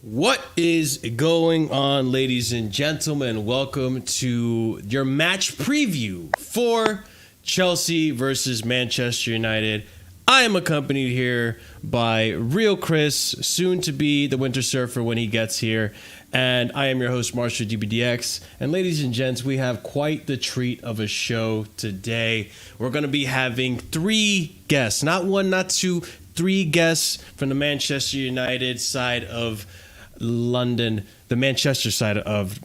What is going on, ladies and gentlemen? Welcome to your match preview for Chelsea versus Manchester United. I am accompanied here by Real Chris, soon to be the Winter Surfer when he gets here. And I am your host, Marshalldbdx. And ladies and gents, we have quite the treat of a show today. We're going to be having three guests, not one, not two, three guests from the Manchester United side of London, the Manchester side of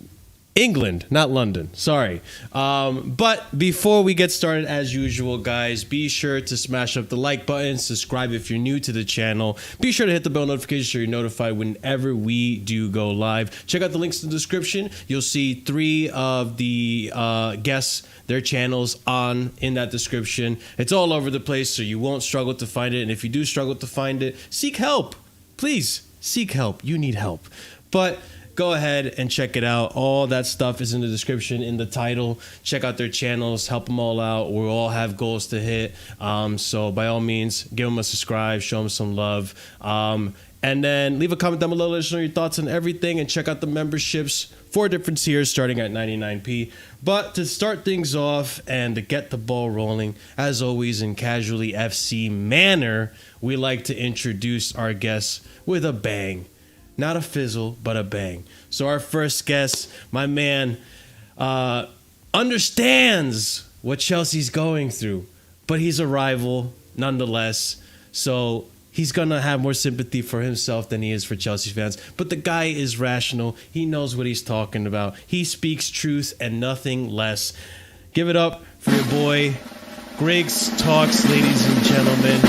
England, not London. Sorry. But before we get started, as usual, guys, be sure to smash up the like button, subscribe if you're new to the channel. Be sure to hit the bell notification so you're notified whenever we do go live. Check out the links in the description. You'll see three of the guests, their channels in that description. It's all over the place, so you won't struggle to find it. And if you do struggle to find it, seek help. Please, seek help. You need help. But go ahead and check it out. All that stuff is in the description, in the title. Check out their channels. Help them all out. We all have goals to hit. So by all means, give them a subscribe. Show them some love. And then leave a comment down below. Let us know your thoughts on everything. And check out the memberships. 4 different tiers starting at 99p. But to start things off and to get the ball rolling, as always in Casually FC manner, we like to introduce our guests with a bang. Not a fizzle, but a bang. So our first guest, my man, understands what Chelsea's going through, but he's a rival nonetheless. So he's going to have more sympathy for himself than he is for Chelsea fans. But the guy is rational. He knows what he's talking about. He speaks truth and nothing less. Give it up for your boy, GrigsTalks, ladies and gentlemen,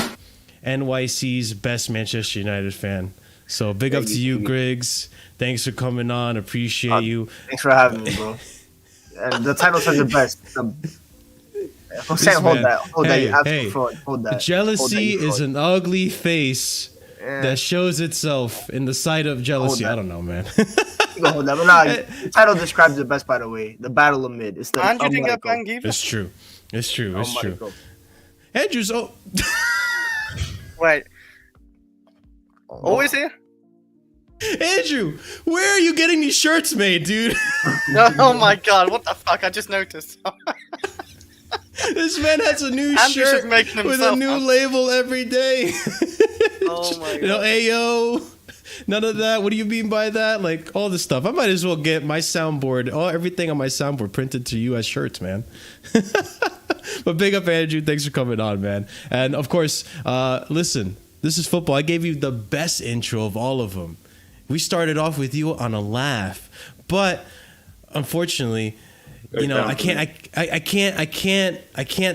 NYC's best Manchester United fan. So big up to you, Griggs. Thanks for coming on. Appreciate you. Thanks for having me, bro. And the title says the best. Hold that. Jealousy is an ugly face that shows itself in the sight of jealousy. I don't know, man. Hold that. But nah, the title describes it best, by the way. The battle of mid. It's the It's true. It's true. It's true. Andrew's Wait. Always here? Andrew, where are you getting these shirts made, dude? Oh my god, what the fuck? I just noticed. This man has a new shirt with a new label every day. Oh my god. You know, Ayo, none of that. What do you mean by that? Like, all this stuff. I might as well get my soundboard, everything on my soundboard printed to you as shirts, man. But big up, Andrew. Thanks for coming on, man. And, of course, listen, this is football. I gave you the best intro of all of them. We started off with you on a laugh, but unfortunately, you know, I can't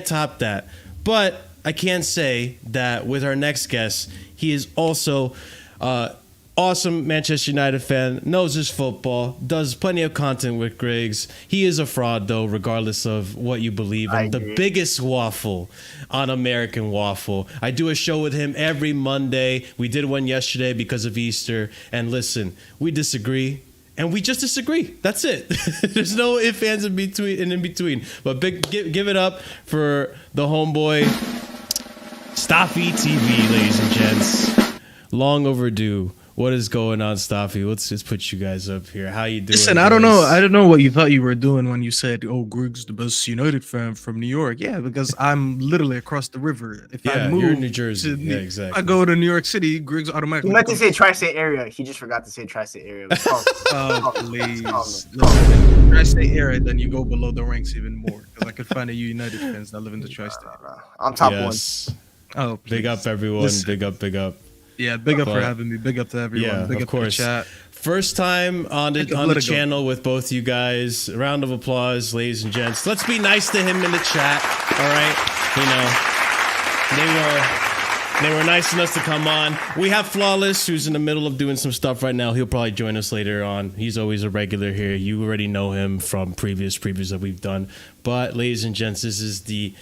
top that. But I can say that with our next guest, he is also awesome Manchester United fan, knows his football, does plenty of content with Griggs. He is a fraud, though, regardless of what you believe. And the biggest waffle on American Waffle. I do a show with him every Monday. We did one yesterday because of Easter. And listen, we disagree. And we just disagree. That's it. There's no ifs, ands, in between. But give it up for the homeboy, Staffy TV, ladies and gents. Long overdue. What is going on, Staffy? Let's just put you guys up here. How you doing? Listen, I don't know what you thought you were doing when you said, "Oh, Griggs, the best United fan from New York." Yeah, because I'm literally across the river. If I move, you're in New Jersey. Yeah, exactly. I go to New York City. Griggs automatically. He meant to say tri-state area. He just forgot to say tri-state area. Oh, please. Listen, tri-state area, then you go below the ranks even more. Because I could find a United fans that live in the tri-state. I'm top one. Oh, please. Big up, everyone. Listen. Big up. Yeah, big up for having me. Big up to everyone. Yeah, big of up course. To the chat. First time on the channel with both you guys. A round of applause, ladies and gents. Let's be nice to him in the chat. All right, you know, they were nice enough to come on. We have Flawless, who's in the middle of doing some stuff right now. He'll probably join us later on. He's always a regular here. You already know him from previous that we've done. But ladies and gents, this is the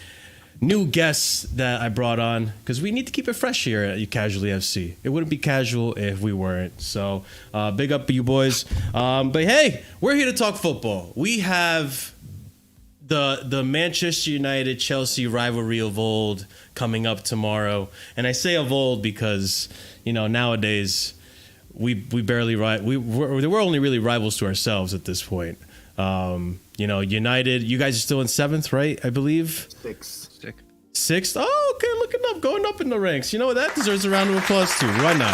new guests that I brought on because we need to keep it fresh here at Casually FC. It wouldn't be casual if we weren't. So big up to you boys. But hey, we're here to talk football. We have the Manchester United Chelsea rivalry of old coming up tomorrow. And I say of old because, you know, nowadays we're only really rivals to ourselves at this point. United, you guys are still in 7th, right? I believe. 6th. Oh, okay, looking up, going up in the ranks. You know what? That deserves a round of applause too. Why not?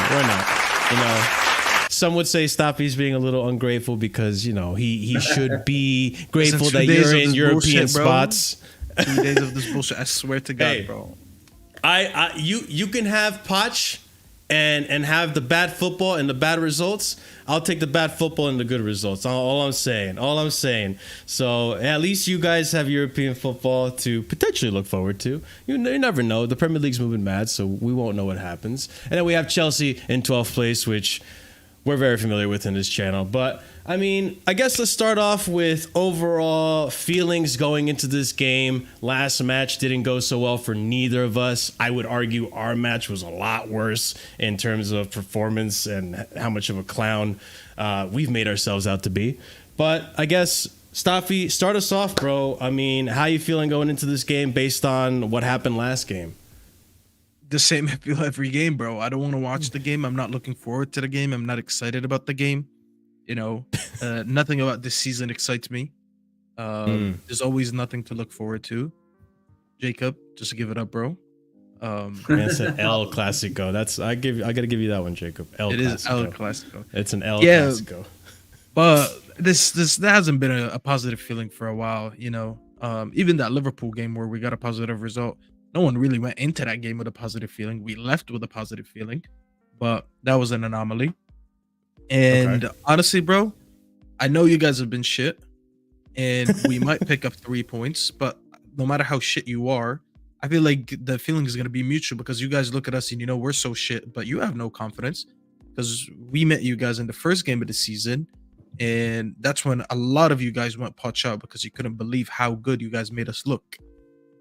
Some would say Staffy's being a little ungrateful because he should be grateful that you're in European spots. 2 days of this bullshit. I swear to God, bro. You can have Poch and have the bad football and the bad results. I'll take the bad football and the good results. All I'm saying. So at least you guys have European football to potentially look forward to. You never know. The Premier League's moving mad, so we won't know what happens. And then we have Chelsea in 12th place, which we're very familiar with in this channel. But I mean, I guess let's start off with overall feelings going into this game. Last match didn't go so well for neither of us. I would argue our match was a lot worse in terms of performance and how much of a clown we've made ourselves out to be. But I guess, Staffy, start us off, bro. I mean, how you feeling going into this game based on what happened last game? The same I feel every game, bro. I don't want to watch the game. I'm not looking forward to the game. I'm not excited about the game. Nothing about this season excites me. There's always nothing to look forward to. Jacob, just give it up, bro. It's an El Clasico. I gotta give you that one, Jacob. It is El Clasico. It's an El Clasico. But this hasn't been a positive feeling for a while. Even that Liverpool game where we got a positive result, no one really went into that game with a positive feeling. We left with a positive feeling, but that was an anomaly. And honestly, bro, I know you guys have been shit, and we might pick up 3 points, but no matter how shit you are, I feel like the feeling is going to be mutual because you guys look at us and we're so shit, but you have no confidence because we met you guys in the first game of the season, and that's when a lot of you guys went potch out because you couldn't believe how good you guys made us look.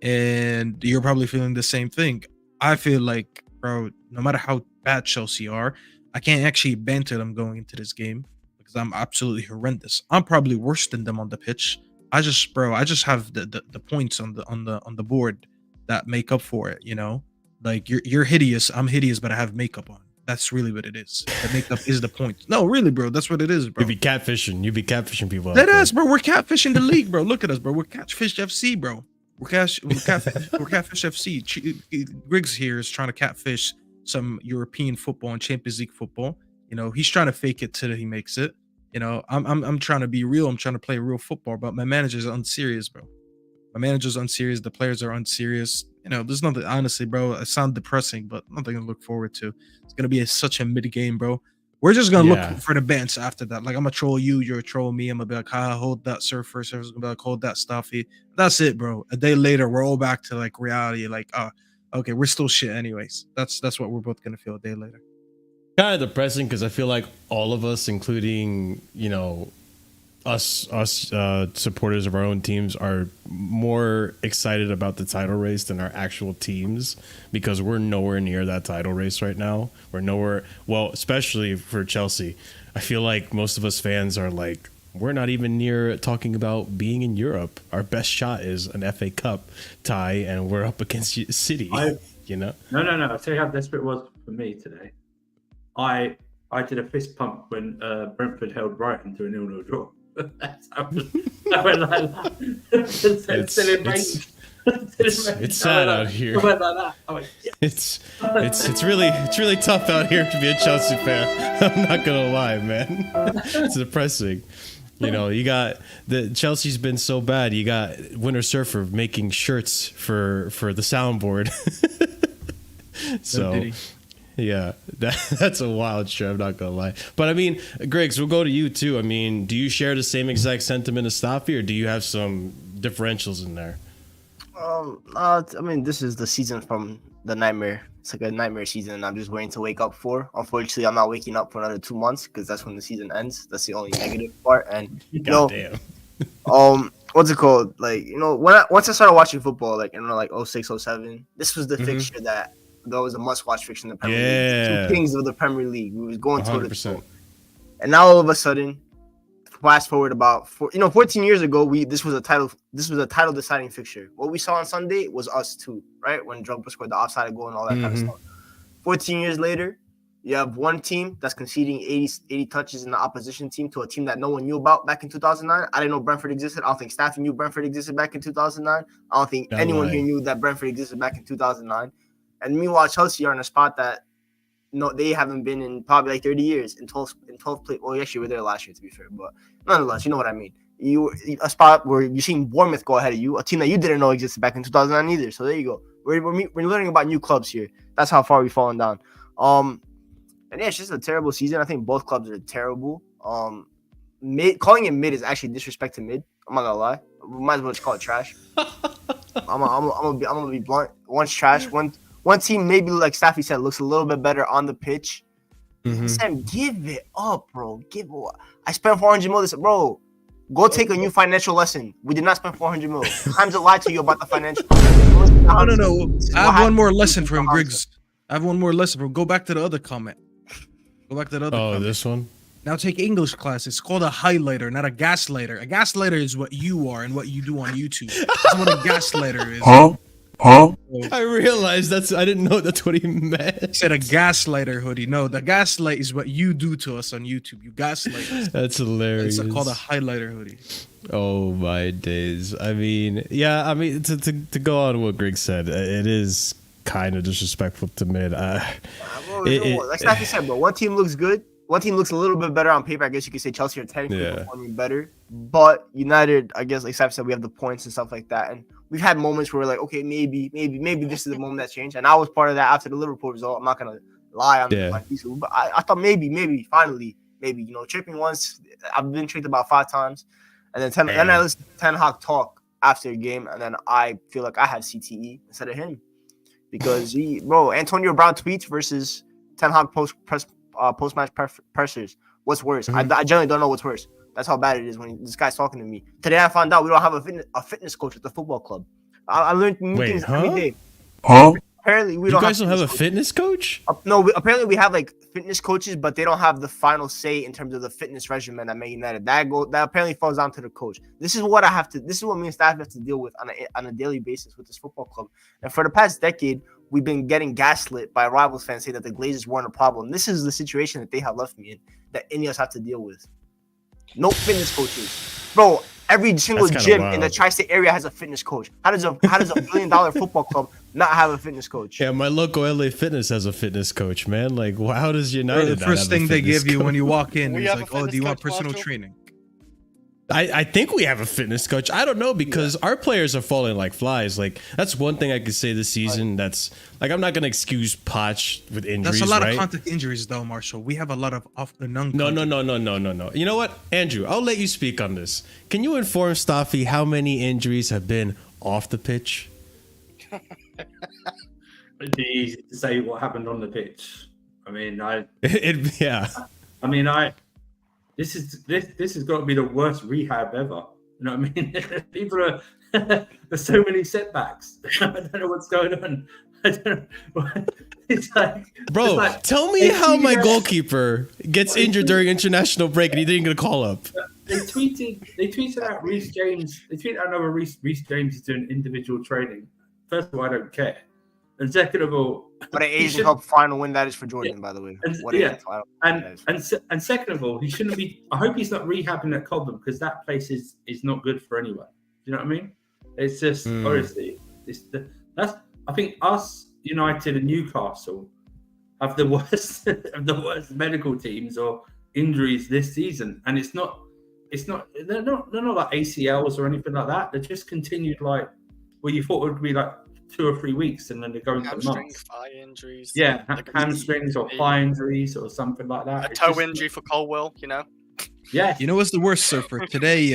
And you're probably feeling the same thing. I feel like, bro, no matter how bad Chelsea are, I can't actually banter them going into this game because I'm absolutely horrendous. I'm probably worse than them on the pitch. I just have the points on the board that make up for it. Like you're hideous. I'm hideous, but I have makeup on. That's really what it is. The makeup is the point. No, really, bro. That's what it is, bro. You be catfishing people. That is, bro. We're catfishing the league, bro. Look at us, bro. We're Catfish FC, bro. We're Catfish FC. Griggs here is trying to catfish some European football and Champions League football. He's trying to fake it till he makes it. I'm trying to be real. I'm trying to play real football, but my manager's unserious, bro. My manager's unserious. The players are unserious. There's nothing, honestly, bro. It sounds depressing, but nothing to look forward to. It's going to be such a mid game, bro. We're just going to look for the bench after that. Like, I'm going to troll you. You're troll me. I'm going to be like, hold that Surfer. Surfer's going to be like, hold that Staffy. That's it, bro. A day later, we're all back to, like, reality. Like, okay, we're still shit anyways. That's what we're both going to feel a day later. Kind of depressing because I feel like all of us, including, us supporters of our own teams, are more excited about the title race than our actual teams because we're nowhere near that title race right now. We're nowhere, well, especially for Chelsea. I feel like most of us fans are like, we're not even near talking about being in Europe. Our best shot is an FA Cup tie, and we're up against City. No. I'll tell you how desperate it was for me today. I did a fist pump when Brentford held Brighton to a 0-0 draw. I went like that. It's sad out here. I went like that. I went, yes. It's really tough out here to be a Chelsea fan. I'm not gonna lie, man. It's depressing. You got Chelsea's been so bad. You got Winter Surfer making shirts for the soundboard. So. Yeah, that's a wild shit. I'm not gonna lie, but I mean, Griggs, we'll go to you too. I mean, do you share the same exact sentiment as Staffy, or do you have some differentials in there? I mean, this is the season from the nightmare. It's like a nightmare season, and I'm just waiting to wake up for. Unfortunately, I'm not waking up for another 2 months because that's when the season ends. That's the only negative part. And damn. What's it called? Like, once I started watching football, like 06, 07, this was the fixture that was a must-watch fixture in the Premier League. Two kings of the Premier League. We was going toe to toe. And now all of a sudden, fast forward about 14 years ago, this was a title deciding fixture. What we saw on Sunday was us too, right? When Drogba scored the offside goal and all that kind of stuff. 14 years later, You have one team that's conceding 80 touches in the opposition team to a team that no one knew about back in 2009. I didn't know Brentford existed. I don't think Staffy knew Brentford existed back in 2009. I don't think anyone here knew that Brentford existed back in 2009. And meanwhile, Chelsea are in a spot that they haven't been in probably like 30 years in 12 play. Well, actually, we were there last year, to be fair. But nonetheless, you know what I mean. A spot where you're seeing Bournemouth go ahead of you, a team that you didn't know existed back in 2009 either. So there you go. We're learning about new clubs here. That's how far we've fallen down. And yeah, it's just a terrible season. I think both clubs are terrible. Calling it mid is actually disrespect to mid. I'm not gonna lie. We might as well just call it trash. I'm gonna be blunt. One's trash. One team, maybe like Staffy said, looks a little bit better on the pitch. Sam, give it up, bro. I spent 400 mil this, bro. Go take a new financial lesson. We did not spend 400 mil. Times a lie to you about the financial. No. I have one more lesson from Griggs. I have one more lesson from. Go back to the other comment. Go back to the other. comment. This one. Now take English class. It's called a highlighter, not a gaslighter. A gaslighter is what you are and what you do on YouTube. That's what a gaslighter is. Huh? I realized I didn't know that's what he meant. He said a gaslighter hoodie. No, the gaslight is what you do to us on YouTube. You gaslight us. That's hilarious. It's called a highlighter hoodie. Oh my days. I mean, yeah. I mean, to go on what Greg said, it is kind of disrespectful to mid. Like Staffy said, bro. One team looks good. One team looks a little bit better on paper. I guess you could say Chelsea are technically performing better. But United, I guess, like Staffy said, we have the points and stuff like that. And we've had moments where we're like, okay, maybe this is the moment that changed. And I was part of that after the Liverpool result. I'm not gonna lie, but I thought maybe finally, tripping once. I've been tricked about 5 times, and then I listened to Ten Hag talk after a game, and then I feel like I had CTE instead of him because Antonio Brown tweets versus Ten Hag post-match pressers. What's worse? I generally don't know what's worse. That's how bad it is when this guy's talking to me. Today I found out we don't have a fitness coach at the football club. I learned new things every day. Apparently we don't. You guys don't have a fitness coach? No, apparently we have like fitness coaches, but they don't have the final say in terms of the fitness regimen at Man United. That apparently falls down to the coach. This is what me and staff have to deal with on a daily basis with this football club. And for the past decade, we've been getting gaslit by rivals fans saying that the Glazers weren't a problem. This is the situation that they have left me in, that any of us have to deal with. No fitness coaches, bro. Every single gym in the tri-state area has a fitness coach. How does a $1 billion football club not have a fitness coach? Yeah, my local LA Fitness has a fitness coach, man. Like, how does United? The first thing they give you when you walk in is like, "Oh, do you want personal training?" I think we have a fitness coach. I don't know because our players are falling like flies. Like that's one thing I could say this season. That's like I'm not gonna excuse Poch with injuries. That's a lot of contact injuries though, Marshall. We have a lot of off the non. No. You know what, Andrew? I'll let you speak on this. Can you inform Staffy how many injuries have been off the pitch? It'd be easy to say what happened on the pitch. I mean, This has got to be the worst rehab ever. You know what I mean? People are there's so many setbacks. I don't know what's going on. I don't know. It's like, tell me how my goalkeeper gets injured during international break and he didn't get a call up. They tweeted out Reece James. They tweeted out another Reece James is doing individual training. First of all, I don't care. And second of all, what an Asian Cup final win that is for Jordan, by the way. And second of all, he shouldn't be. I hope he's not rehabbing at Cobham because that place is not good for anyone. Do you know what I mean? It's just honestly, I think us, United, and Newcastle have the worst medical teams or injuries this season, and it's not. They're not like ACLs or anything like that. They're just continued like where you thought it would be like 2 or 3 weeks, and then they're going for months. Thigh injuries. Yeah, hamstrings or thigh injuries or something like that. A toe injury for Colwell, Yeah. You know what's the worst, Surfer? Today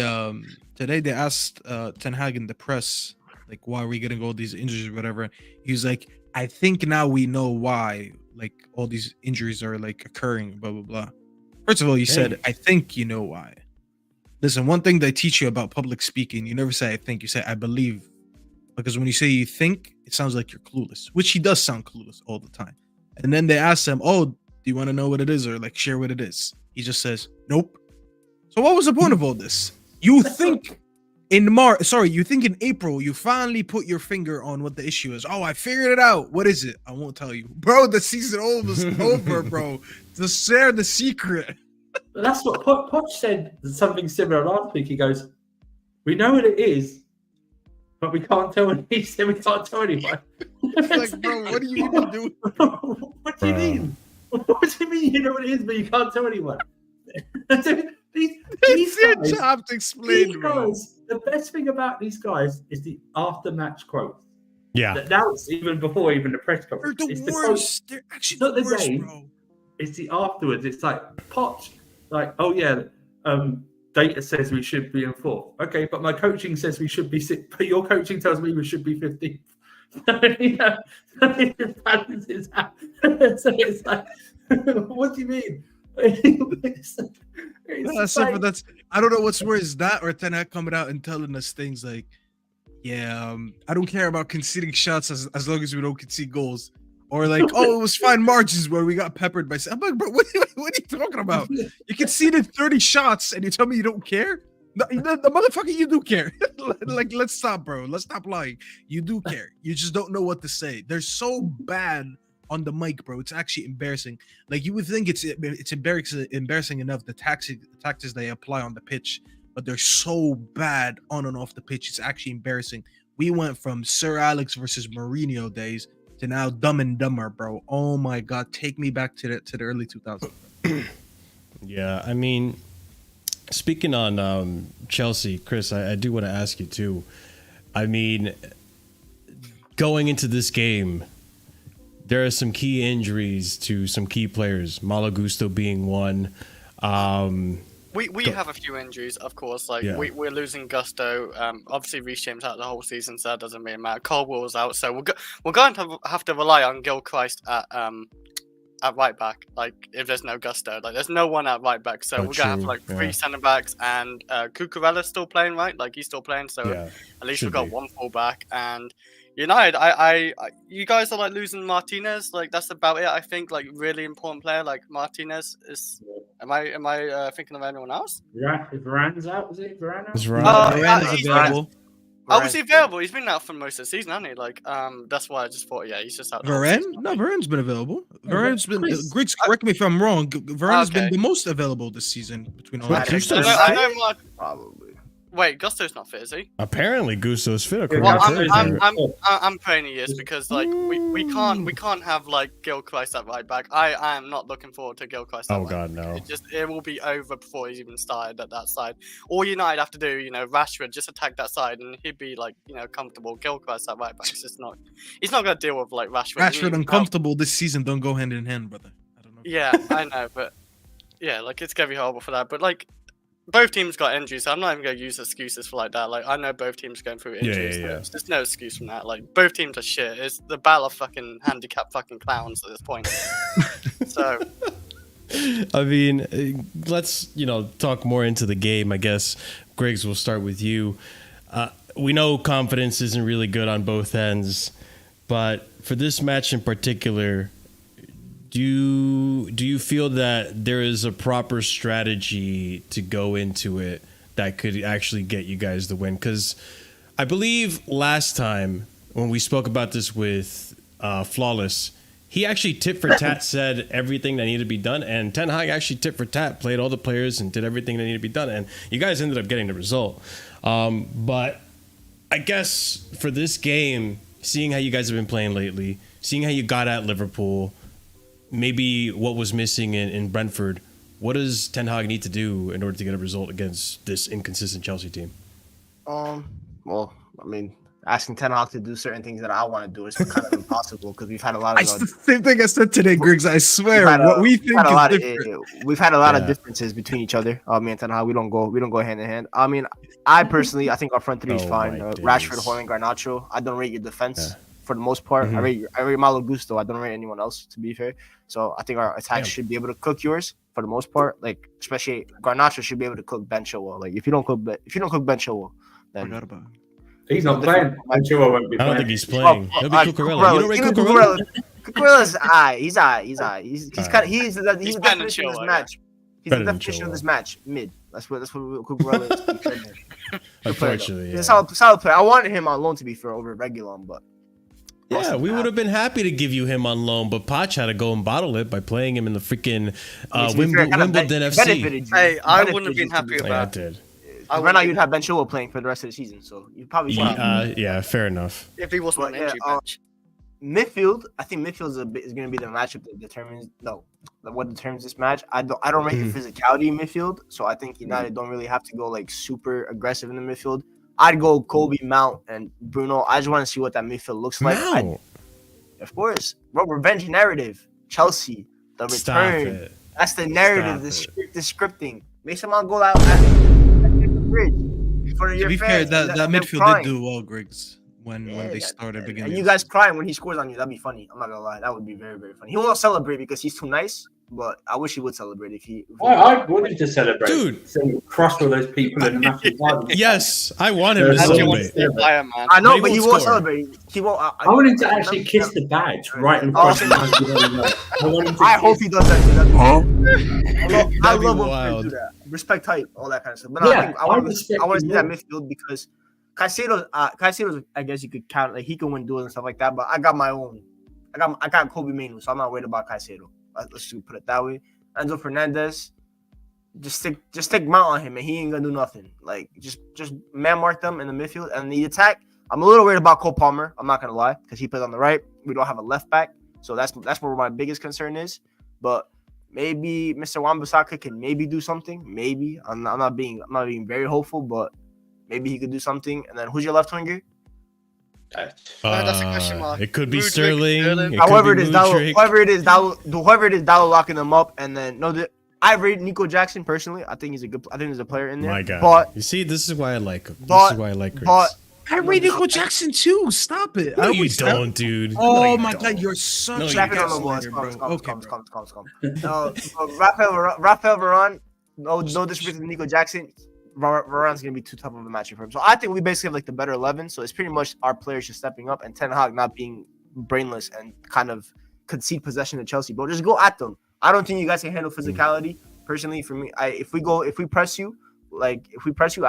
they asked Ten Hag in the press, like, why are we getting all these injuries or whatever? He was like, I think now we know why, like, all these injuries are, like, occurring, blah, blah, blah. First of all, you said, I think you know why. Listen, one thing they teach you about public speaking, you never say I think, you say I believe. Because when you say you think, it sounds like you're clueless, which he does sound clueless all the time. And then they ask him, oh, do you want to know what it is or like share what it is? He just says, nope. So what was the point of all this? You think in March, sorry, you think in April, you finally put your finger on what the issue is. Oh, I figured it out. What is it? I won't tell you. Bro, the season almost over, bro. Just share the secret. That's what Poch said something similar last week. He goes, we know what it is, but we can't tell anyone. He said we can't tell anyone. Like, bro, what do you even do? What do you mean? What do you mean you know what it is, but you can't tell anyone? These your guys, job to explain, these bro. guys, the best thing about these guys is the after-match quotes. Yeah. Now it's even before even the press They're conference. the It's the worst. quotes. They're actually Not the the worst, game. bro. It's the afterwards. It's like Poch, like, oh yeah, data says we should be in fourth. Okay, but my coaching says we should be sixth. But your coaching tells me we should be 15th. It balances out. So it's like, what do you mean? It's like, That's I don't know what's worse, that or Ten Hag coming out and telling us things like, yeah, I don't care about conceding shots as long as we don't concede goals. Or like, oh, it was fine margins where we got peppered by. I'm like, bro, what are you talking about? You conceded 30 shots and you tell me you don't care? The motherfucker, you do care. Like, let's stop, bro. Let's stop lying. You do care. You just don't know what to say. They're so bad on the mic, bro. It's actually embarrassing. Like, you would think it's embarrassing enough the tactics they apply on the pitch, but they're so bad on and off the pitch. It's actually embarrassing. We went from Sir Alex versus Mourinho days to now Dumb and Dumber, bro. Oh my God, take me back to the early 2000s. Yeah, I mean, speaking on Chelsea, Chris, I do want to ask you too. I mean, going into this game, there are some key injuries to some key players, Malo Gusto being one. We have a few injuries, of course. Like Yeah. we're losing Gusto. Obviously, Reece James out the whole season, so that doesn't really matter. Colwell's out, so we're going to have to rely on Gilchrist at right back. Like if there's no Gusto, like there's no one at right back, so we're gonna have like three centre backs, and Cucurella's still playing, right? Like he's still playing, so at least we've got one full back. And United, I you guys are like losing Martinez. Like that's about it. I think like really important player like Martinez is. Am I thinking of anyone else? Varane's out, is it? Varane out? Varane is available. Oh, was he available? He's been out for most of the season, hasn't he? Like, that's why I just thought, yeah, he's just out. Varane? No, Varane's been available. Varane's been. Griggs, correct me if I'm wrong. Varane's been the most available this season between all. I know Mark. Probably. Wait, Gusto's not fit, is he? Apparently, Gusto's fit. Well, I'm praying he is because like we can't have like Gilchrist at right back. I am not looking forward to Gilchrist. Oh God, no! It will be over before he's even started at that side. All United have to do, Rashford just attack that side and he'd be like, comfortable. Gilchrist at right back. He's not gonna deal with like Rashford. Rashford uncomfortable this season don't go hand in hand, brother. I don't know. Yeah, I know, but yeah, like it's gonna be horrible for that. But like. Both teams got injuries, so I'm not even going to use excuses for like that. Like, I know both teams are going through injuries. Yeah. There's no excuse from that. Like, both teams are shit. It's the battle of fucking handicapped fucking clowns at this point. So, I mean, let's talk more into the game. I guess Griggs, we'll start with you. We know confidence isn't really good on both ends, but for this match in particular. Do you feel that there is a proper strategy to go into it that could actually get you guys the win? Because I believe last time when we spoke about this with Flawless, he actually tit for tat said everything that needed to be done, and Ten Hag actually tit for tat played all the players and did everything that needed to be done, and you guys ended up getting the result. But I guess for this game, seeing how you guys have been playing lately, seeing how you got at Liverpool. Maybe what was missing in Brentford. What does Ten Hag need to do in order to get a result against this inconsistent Chelsea team? Well, I mean, asking Ten Hag to do certain things that I want to do is kind of impossible because we've had a lot of. It's the same thing I said today, Griggs. I swear, we've had a lot of differences between each other. Me and Ten Hag, we don't go hand in hand. I mean, I think our front three is fine. Rashford, Hoyland, Garnacho. I don't rate your defense. Yeah. For the most part, I rate Malo Gusto. I don't rate anyone else, to be fair. So I think our attacks should be able to cook yours for the most part. Like especially Garnacho should be able to cook Ben Chilwell. Like if you don't cook Ben Chilwell, then forgot about him. He's not playing. Ben Chilwell won't be playing. I don't think he's playing. He'll be Cucurella. You don't rate Cucurella? Cucurella's He's the definition of this match. He's the definition of this match. Mid. That's what Cucurella is. Unfortunately, He's a solid player. I wanted him on loan to be fair over Regulon, but yeah, we would have been happy to give you him on loan, but Poch had to go and bottle it by playing him in the freaking Wimbledon FC. Hey, I wouldn't have been happy with that. I did. Right now, you'd have Ben Chilwell playing for the rest of the season, so you probably should. Yeah, fair enough. If he wasn't on injury bench. Midfield, I think midfield is going to be the matchup that determines what determines this match. I don't rate the physicality in midfield, so I think United don't really have to go like super aggressive in the midfield. I'd go Kobe, Mount, and Bruno. I just want to see what that midfield looks like. Of course, revenge narrative, Chelsea, the return. That's the narrative, the scripting. Mason Mount go out at the bridge in front of your fans. To be fair, that midfield did do well, Griggs. When they started beginning. And you guys crying when he scores on you, that'd be funny. I'm not gonna lie, that would be very, very funny. He won't celebrate because he's too nice, but I wish he would celebrate if he. I want him to celebrate, dude. So crush all those people in the massive final. Yes, I want him to celebrate. I know, but he won't celebrate. He won't. I want him to actually kiss the badge right in front of him. I hope he does that. I love when players do that. Respect type, all that kind of stuff. But I want to see that midfield because. Caicedo, I guess you could count, like he can win duels and stuff like that. But I got my own. I got Kobe Manu, so I'm not worried about Caicedo. Let's just put it that way. Enzo Fernandez, just stick Mount on him, and he ain't gonna do nothing. Like just man mark them in the midfield and the attack. I'm a little worried about Cole Palmer. I'm not gonna lie, because he plays on the right. We don't have a left back, so that's where my biggest concern is. But maybe Mr. Wan-Bissaka can maybe do something. Maybe I'm not being very hopeful, but. Maybe he could do something. And then who's your left winger? That's a question mark. It could be Sterling. Whoever it is, that'll locking them up. And then I rate Nico Jackson personally. I think he's a good. I think there's a player in there. My God. But you see, this is why I like him. This is why I like Chris. But I rate Nico Jackson too. Stop it. No, you don't, dude. Oh my God, you're such a gaslighter, bro. Raphael Varane. No disrespect to Nico Jackson. Varane's going to be too tough of a matchup for him. So I think we basically have like the better 11. So it's pretty much our players just stepping up and Ten Hag not being brainless and kind of concede possession to Chelsea. But just go at them. I don't think you guys can handle physicality. Personally, for me, if we press you, I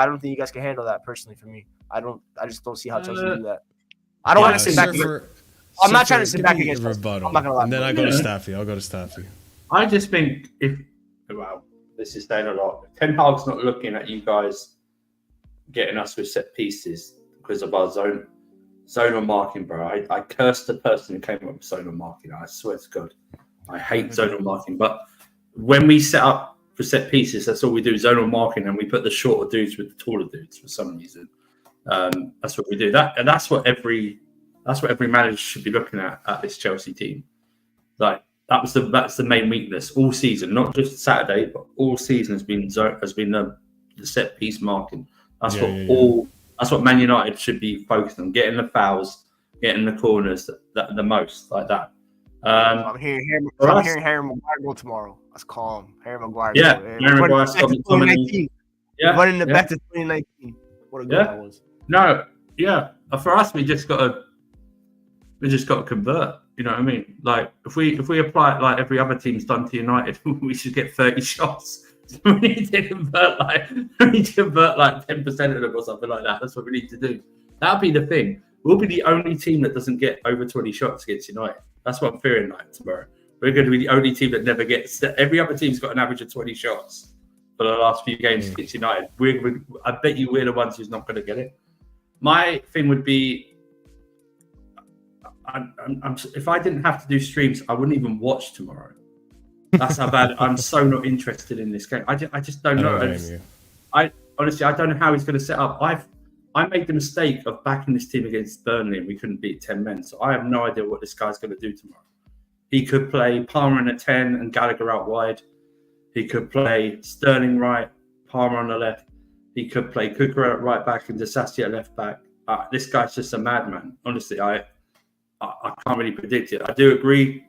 don't think you guys can handle that. Personally, for me, I just don't see how Chelsea do that. I don't want to sit back. I'm not trying to sit back against rebuttal. I'm not gonna lie. And then I go to Staffy. I'll go to Staffy. I just think this is saying a lot. Ten Hag's not looking at you guys getting us with set pieces because of our zonal marking, bro. I cursed the person who came up with zonal marking. I swear to God, I hate zonal marking. But when we set up for set pieces, that's all we do, zonal marking, and we put the shorter dudes with the taller dudes for some reason. That's what we do. That's what every manager should be looking at this Chelsea team. Like. That's the main weakness all season, not just Saturday, but all season has been the set piece marking. That's that's what Man United should be focused on: getting the fouls, getting the corners, the most like that. I'm hearing Harry Maguire go tomorrow. That's calm. Harry Maguire. Yeah, Harry Maguire. Running the back to 2019. What a goal that was. No, yeah. For us, we just got to convert. You know what I mean? Like if we apply it like every other team's done to United, we should get 30 shots. We need to convert like 10% of them or something like that. That's what we need to do. That'll be the thing. We'll be the only team that doesn't get over 20 shots against United. That's what I'm fearing like tomorrow. We're going to be the only team that never gets. Every other team's got an average of 20 shots for the last few games against United. I bet you we're the ones who's not going to get it. My thing would be. If I didn't have to do streams, I wouldn't even watch tomorrow. That's how bad. I'm so not interested in this game. I just don't know. I honestly, I don't know how he's going to set up. I made the mistake of backing this team against Burnley and we couldn't beat 10 men. So I have no idea what this guy's going to do tomorrow. He could play Palmer in a 10 and Gallagher out wide. He could play Sterling right, Palmer on the left. He could play Cooker at right back and Disasi at left back. This guy's just a madman. Honestly, I can't really predict it. I do agree.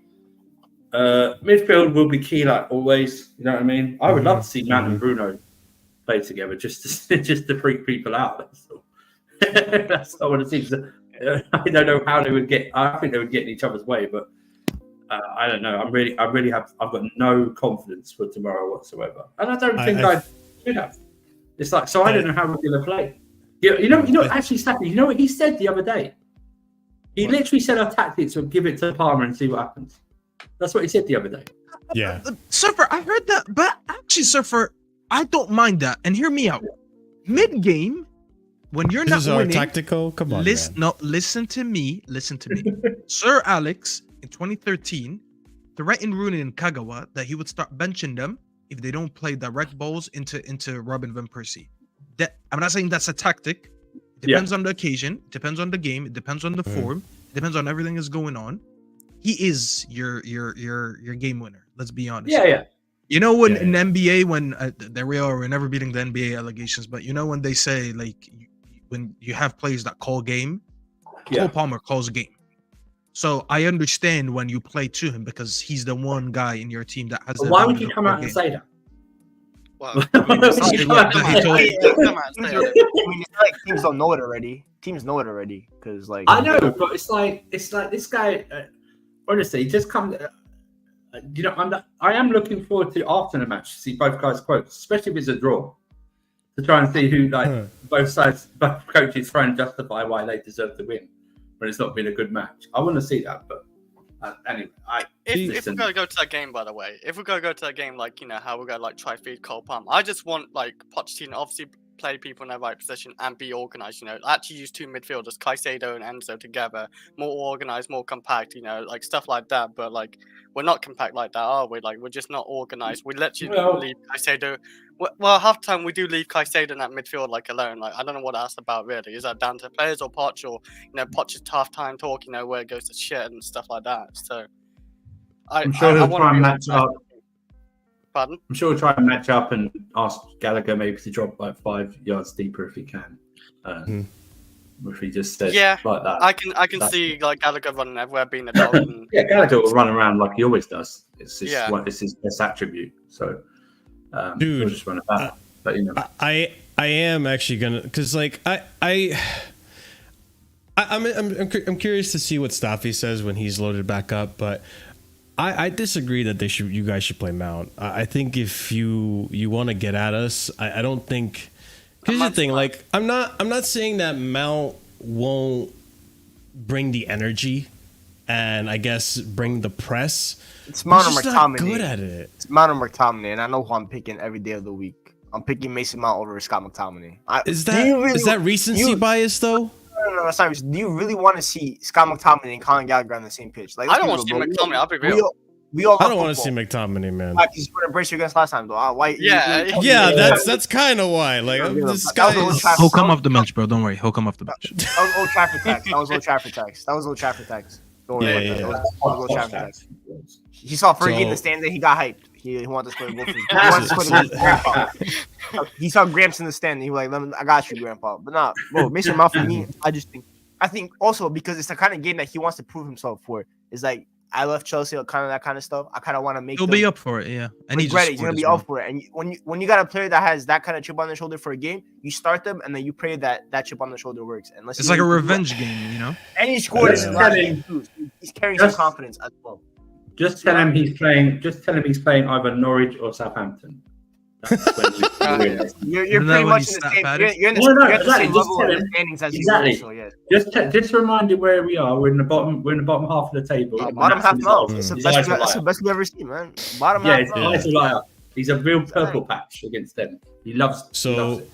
Midfield will be key, like always. You know what I mean? I would love to see Mount and Bruno play together, just to freak people out. That's all. That's not what it seems. I don't know how they would get. I think they would get in each other's way, but I don't know. I've got no confidence for tomorrow whatsoever, and I don't think I should have. It's like, so I don't know how we're going to play. Yeah, actually, Staffy, you know what he said the other day? He literally said our tactics would give it to Palmer and see what happens. That's what he said the other day. Yeah. Surfer, I heard that, but actually, Surfer, I don't mind that. And hear me out. Mid-game, when you're This is not our winning, tactical. Come on, listen, man. no, listen to me. Sir Alex in 2013 threatened Rooney and Kagawa that he would start benching them if they don't play direct balls into Robin van Persie. That I'm not saying that's a tactic. It depends on the occasion. It depends on the game. It depends on the form. It depends on everything that's going on. He is your game winner. Let's be honest. Yeah. You know when in NBA, when there we are, we're never beating the NBA allegations, but you know when they say like when you have players that call game, Cole Palmer calls game. So I understand when you play to him because he's the one guy in your team that has. But why would you come out and say that? Well, I mean, it's like teams don't know it already. Teams know it already because, like, I know, but it's like this guy. Honestly, he just comes. I am looking forward to after the match to see both guys' quotes, especially if it's a draw, to try and see who both coaches try and justify why they deserve to win when it's not been a good match. I want to see that, but anyway, if we're gonna go to that game, by the way, if we're gonna go to that game, like how we're gonna like try feed Cole Palmer, I just want like Pochettino obviously play people in their right position and be organized. Actually use two midfielders, Caicedo and Enzo together, more organized, more compact. Like stuff like that. But like we're not compact like that, are we? Like we're just not organized. We literally leave Caicedo. Well, half the time we do leave Caicedo in that midfield like alone. Like I don't know what that's about really. Is that down to players or Poch or Poch's tough time talk? Where it goes to shit and stuff like that. So I'm sure he'll try and match up. Pardon? I'm sure he'll try and match up and ask Gallagher maybe to drop like 5 yards deeper if he can. If he just stays like that. I can see like Gallagher running everywhere, being a dog. And... Gallagher will run around like he always does. It's his best attribute. So, dude, he'll just run about. But I am actually gonna because like I'm curious to see what Staffy says when he's loaded back up, but. I disagree that you guys should play Mount. I think if you want to get at us, I don't think. Here's the thing, like I'm not saying that Mount won't bring the energy, and I guess bring the press. It's Mount or McTominay. Not good at it. It's Mount or McTominay, and I know who I'm picking every day of the week. I'm picking Mason Mount over Scott McTominay. Is that recency bias though? No, that's not. Do you really want to see Scott McTominay and Colin Gallagher on the same pitch? Like, I don't want to see McTominay. I'll be real. I don't want to see McTominay, man. He's put a brace against last time, though. That's kind of why. Like, this guy. He'll come off the bench, bro. Don't worry. He'll come off the bench. That was Old Trafford tax. Don't worry about that. That was Old Trafford tax. He saw Fergie in the stand, then he got hyped. He wanted to score a goal for his grandpa. He saw Gramps in the stand, and he was like, I got you, Grandpa. But nah, bro, Mason Mount for me, I think also because it's the kind of game that he wants to prove himself for. It's like, I left Chelsea, kind of that kind of stuff. I kind of want to make. He'll be up for it, yeah. And he's gonna be up for it. And when you got a player that has that kind of chip on the shoulder for a game, you start them, and then you pray that chip on the shoulder works. And it's like a revenge game, And he scored in the last game too. He's carrying some confidence as well. Just tell him he's playing. Just tell him he's playing either Norwich or Southampton. You're pretty much in the same. You're in the same level of standings as you. So yeah. Just remind you where we are. We're in the bottom half of the table. Bottom half, no. That's the best we've ever seen, man. Bottom half. Yeah, he's a real purple patch against them. He loves it.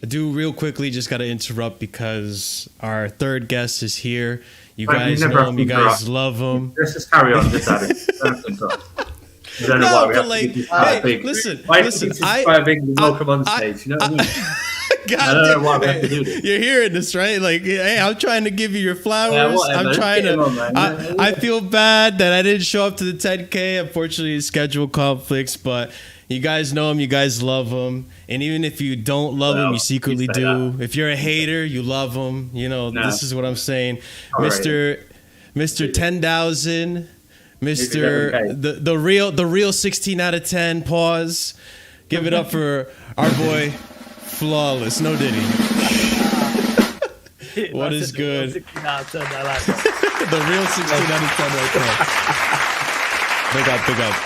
I do real quickly. Just got to interrupt because our third guest is here. You guys know him. You guys love him. Let's just carry on. Just have it. I don't know why we have to hey, listen. Welcome on stage. You know what I mean? I don't know why we have to do this. You're hearing this, right? Like, hey, I'm trying to give you your flowers. I'm trying to. I feel bad that I didn't show up to the 10K. Unfortunately, schedule conflicts, but you guys know him. You guys love him. And even if you don't love him, you secretly do. If you're a hater, you love him. This is what I'm saying. Mr. 10,000. Mr. the real 16 out of 10 pause. Give it up for our boy Flawless. No Diddy. What is good? 16 out of 10, I like that. The real 16 out of 10 right there. Big up.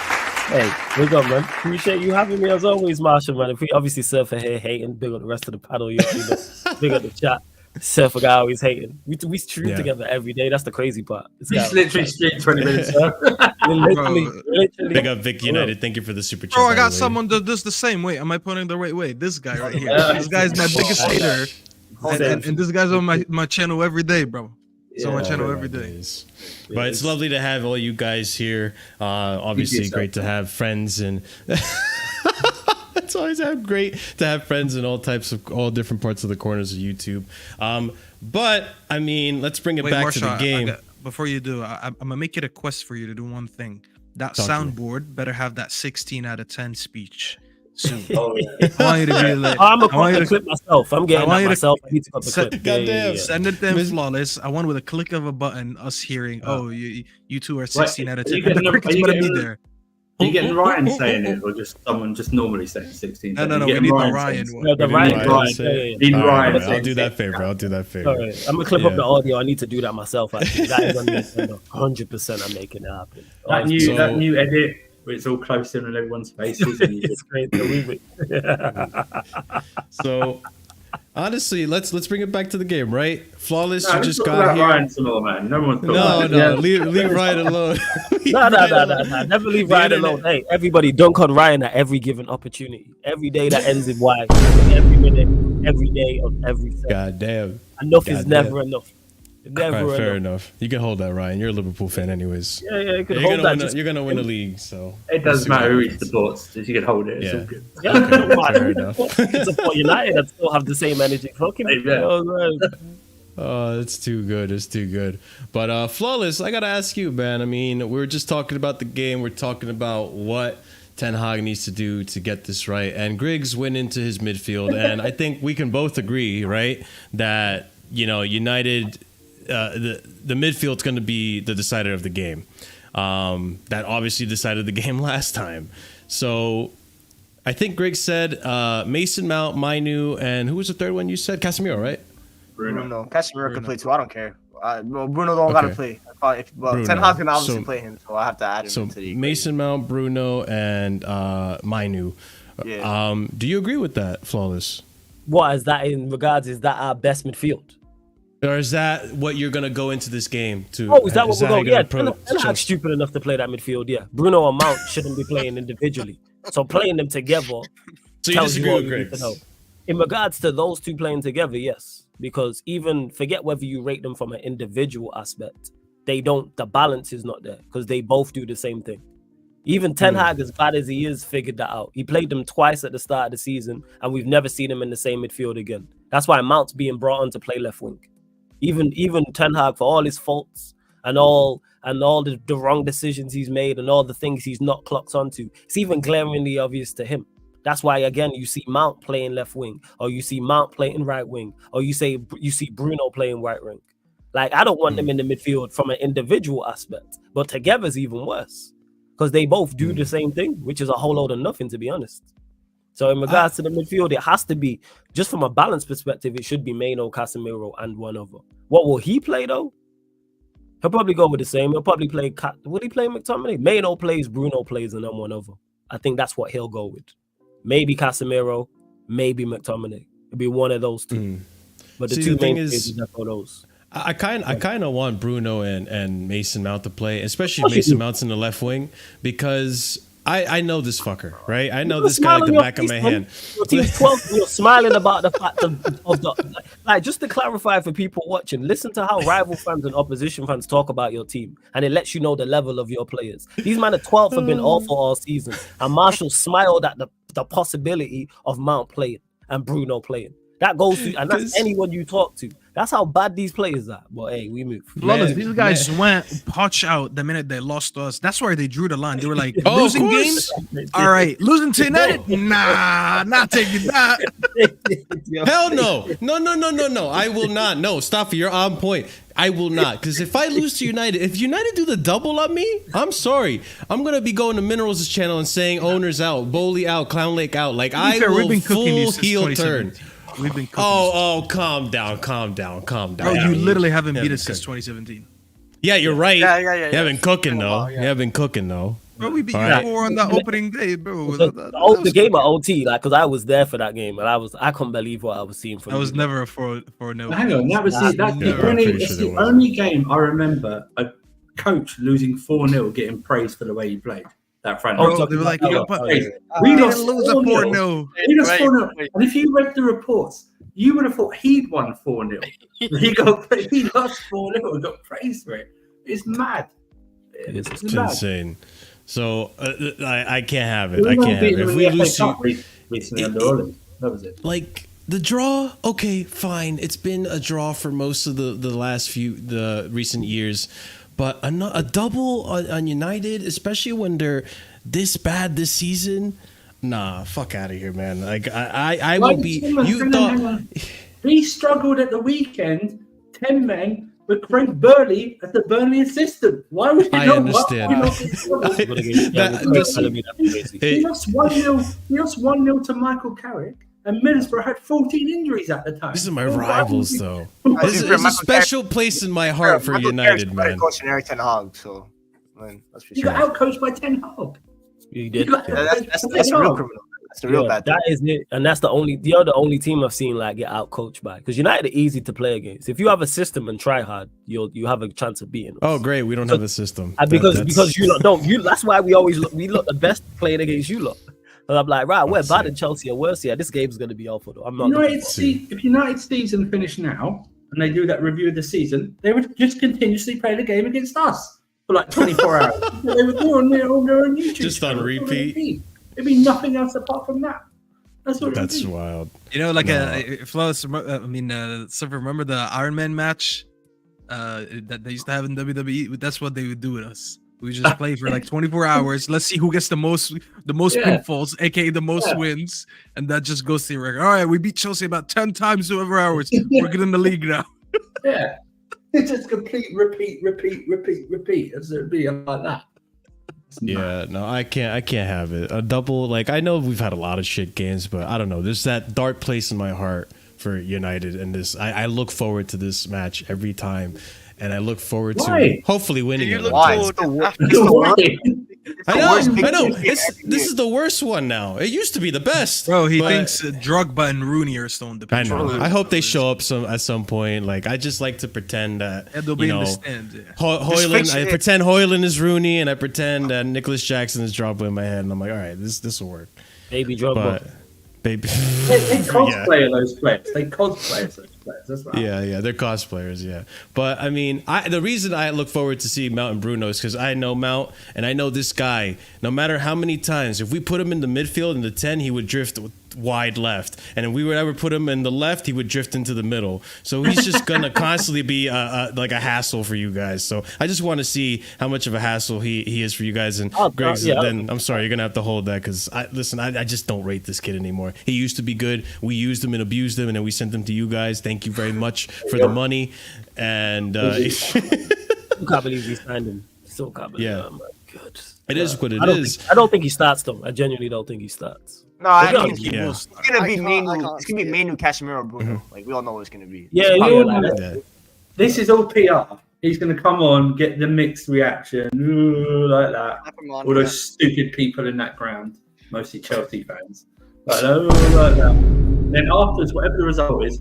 Hey, what's up, man? Appreciate you having me as always, Marshall, man. If we obviously Surfer here hating, big on the rest of the panel, you know, big on the chat. Surfer guy always hating. We stream together every day. That's the crazy part. He's literally streamed 20 minutes. literally. Big up Vic United. Thank you for the super chat. Bro, I got someone that does the same. Wait, am I putting the right way? This guy right here. This guy's my biggest hater. And this guy's on my channel every day, bro. It's on my channel every day. But it's lovely to have all you guys here. Obviously, great to have friends, and it's always great to have friends in all different parts of the corners of YouTube. But I mean, let's bring it back Marshall, to the game. Before you do, I'm gonna make it a quest for you to do one thing. That Talk to me. soundboard better have that 16 out of 10 speech soon. Oh, I want you to be like, I'm gonna clip myself. I'm getting that myself. I need to cut the clip. Goddamn. Send it them flawless. I want with a click of a button, us hearing, you two are 16 out of 10. The cricket's gonna be there. Are you getting Ryan saying it, or just someone just normally saying 16? No, we need the Ryan one. No, the Ryan. Ryan. I'll do that favor. Sorry, I'm gonna clip up the audio. I need to do that myself. Actually, that is on the agenda. 100%. I'm making it happen. That new edit where it's all close in on everyone's faces. And It's great. So honestly, let's bring it back to the game, right? Flawless, No, you just got here. Ryan some more, man. No one's talking No, leave Ryan alone. No. Never leave Ryan alone. Hey, everybody, dunk on Ryan at every given opportunity. Every day that ends in Y. Every minute, every day of every second. God damn. Enough is never enough. Never enough. Fair enough. You can hold that, Ryan. You're a Liverpool fan, anyways. Yeah, you can hold that. You're gonna win the league, so It doesn't matter who he supports. If you can hold it, it's all good. Yeah, fair enough. support United and still have the same energy. Fucking Oh, it's too good. It's too good. But Flawless, I gotta ask you, man. I mean, we're just talking about the game. We're talking about what Ten Hag needs to do to get this right. And Griggs went into his midfield, and I think we can both agree, right, that United, the midfield's going to be the decider of the game. That obviously decided the game last time. So I think Griggs said Mason Mount, Mainu, and who was the third one you said? Casemiro, right? Bruno. Casemiro can play too. I don't care. Bruno don't gotta play. Ten Hag can obviously play him, so I have to add him into the Mason Mount, Bruno, and Mainu. Yeah. Do you agree with that, Flawless? What is that in regards? Is that our best midfield? Or is that what you're gonna go into this game to? Oh, is that what we're going? Yeah, Ten approach? Hag's stupid enough to play that midfield. Yeah, Bruno and Mount shouldn't be playing individually. So playing them together. So you tells disagree what with you need to Griggs? know. In regards to those two playing together, yes, because even forget whether you rate them from an individual aspect, the balance is not there because they both do the same thing. Even Ten Hag, as bad as he is, figured that out. He played them twice at the start of the season, and we've never seen him in the same midfield again. That's why Mount's being brought on to play left wing. Even Ten Hag, for all his faults and all the wrong decisions he's made and all the things he's not clocked onto, it's even glaringly obvious to him. That's why, again, you see Mount playing left wing, or you see Mount playing right wing, or you see Bruno playing right wing. Like, I don't want them in the midfield from an individual aspect, but together's even worse because they both do the same thing, which is a whole load of nothing, to be honest. So in regards to the midfield, it has to be, just from a balance perspective, it should be Maino, Casemiro, and one other. What will he play, though? He'll probably go with the same. He'll probably play, will he play McTominay? Maino plays, Bruno plays, and then one other. I think that's what he'll go with. Maybe Casemiro, maybe McTominay. It'll be one of those two. But the two main is those. I kind of want Bruno and Mason Mount to play, especially Mason Mount's in the left wing, because I know this fucker, right? I know this guy like the back of my hand. Your team's 12th, you're smiling about the fact of the like, just to clarify for people watching, listen to how rival fans and opposition fans talk about your team, and it lets you know the level of your players. These men at 12th have been awful all season, and Marshall smiled at the possibility of Mount playing and Bruno playing. That goes to, and that's anyone you talk to. That's how bad these players are. But hey, we move. These guys went Poch out the minute they lost to us. That's where they drew the line. They were like, losing games? All right. Losing to United? Nah, not taking that. Hell no. No. I will not. No, Staffy, you're on point. I will not. Because if I lose to United, if United do the double on me, I'm sorry. I'm going to be going to Minerals' channel and saying owners out, Bowley out, Clown Lake out. Like, I will full heel turn. We've been cooking. Oh, calm down. Bro, you literally haven't beat us since 2017. Yeah, you're right. Yeah. You haven't cooking though. You haven't cooking though. Bro, we beat All you right. 4 on that opening day, bro. The game at OT, like, because I was there for that game, and I couldn't believe what I was seeing from. That was you. never a 4-0. Hang on, that was Nah, that's yeah, the I'm only, pretty it's sure there the wasn't. only game I remember a coach losing 4-0 getting praised for the way he played. That front. Oh, Bro, they were like, That yo, was but crazy. we We didn't lost lose a 4-0. 4-0. He lost Great. 4-0. And if you read the reports, you would have thought he'd won 4-0. He lost 4-0 and got praised for it. It's mad. It's It's insane. So I can't have it. I We can't have it. If we lose to recently under Ollie. That was it. like the draw, okay, fine. It's been a draw for most of the recent years, but a double on United, especially when they're this bad this season. Nah, fuck out of here, man. Like I would be. You thought He struggled at the weekend. 10 men with Craig Burley as the Burnley assistant. Why would you I not? understand. Why would you not he lost 1-0. He lost 1-0 to Michael Carrick, and Middlesbrough had 14 injuries at the time. these are my rivals, though. I There's think a Michael special place in my heart for Michael United, Carrick's better man. coach than Eric Ten Hag, so man, that's for You sure. got outcoached by Ten Hag. You did. Yeah, that's the real criminal. That's the real Yeah, bad thing. that is it, and that's the only team I've seen like get out coached by. Because United are easy to play against. If you have a system and try hard, you have a chance of beating us. Oh, great. We don't have a system. And because you lot don't. That's why we look the best playing against you lot. And I'm like, right, we're Let's bad see. in Chelsea or worse. Yeah, this game's gonna be awful though. I'm not. If United's season finish now and they do that review of the season, they would just continuously play the game against us for like 24 hours. They would do on their own YouTube. Just on channel, repeat. It'd be nothing else apart from that. That's what That's it would be. wild. You know, like No. Flawless. So remember the Iron Man match that they used to have in WWE? That's what they would do with us. We just play for like 24 hours. Let's see who gets the most pinfalls, aka the most wins, and that just goes to your record. All right, we beat Chelsea about 10 times over hours. We're good in the league now. Yeah. It's just complete repeat. It's it'd be like that. It's mad. Yeah, no, I can't have it. A double, like, I know we've had a lot of shit games, but I don't know. There's that dark place in my heart for United, and this I look forward to this match every time, and I look forward Why? to hopefully winning You it. look Why? forward It's the wor- after- it's the worst- Why? I know. worst big game This every is the worst one now. It used to be the best. Bro, he but- thinks Drogba and Rooney are still in the I picture. know. I hope they show up at some point. Like, I just like to pretend that Yeah, they'll be you in know, the stands. Yeah. Hoyland. fix I it. pretend Hoyland is Rooney, and I pretend that Nicholas Jackson is Drogba in my head, and I'm like, all right, this will work. Baby Drogba. But baby, They cosplay those players. They cosplay those players. That's right. yeah, they're cosplayers, yeah. But I mean, the reason I look forward to see Mount and Bruno is because I know Mount, and I know this guy. No matter how many times, if we put him in the midfield in the 10, he would drift wide left, and if we would ever put him in the left, he would drift into the middle. So he's just gonna constantly be like a hassle for you guys. So I just want to see how much of a hassle he is for you guys. And Greg, then I'm sorry, you're gonna have to hold that because I just don't rate this kid anymore. He used to be good. We used him and abused him, and then we sent him to you guys. Thank you very much for the money. And I can't believe we signed him. Still can't believe Yeah. it. Oh my God. it is what it I don't is. think- I don't think he starts though. I genuinely don't think he starts. No, I Yeah. think Yeah. it's gonna be I Manu. can't It's gonna be see it. Manu, Casemiro, Bruno. Like we all know what it's gonna be. Yeah, Yeah. This is all PR. He's going to come on, get the mixed reaction, like that. All those stupid people in that ground, mostly Chelsea fans, like that. Then afterwards, whatever the result is,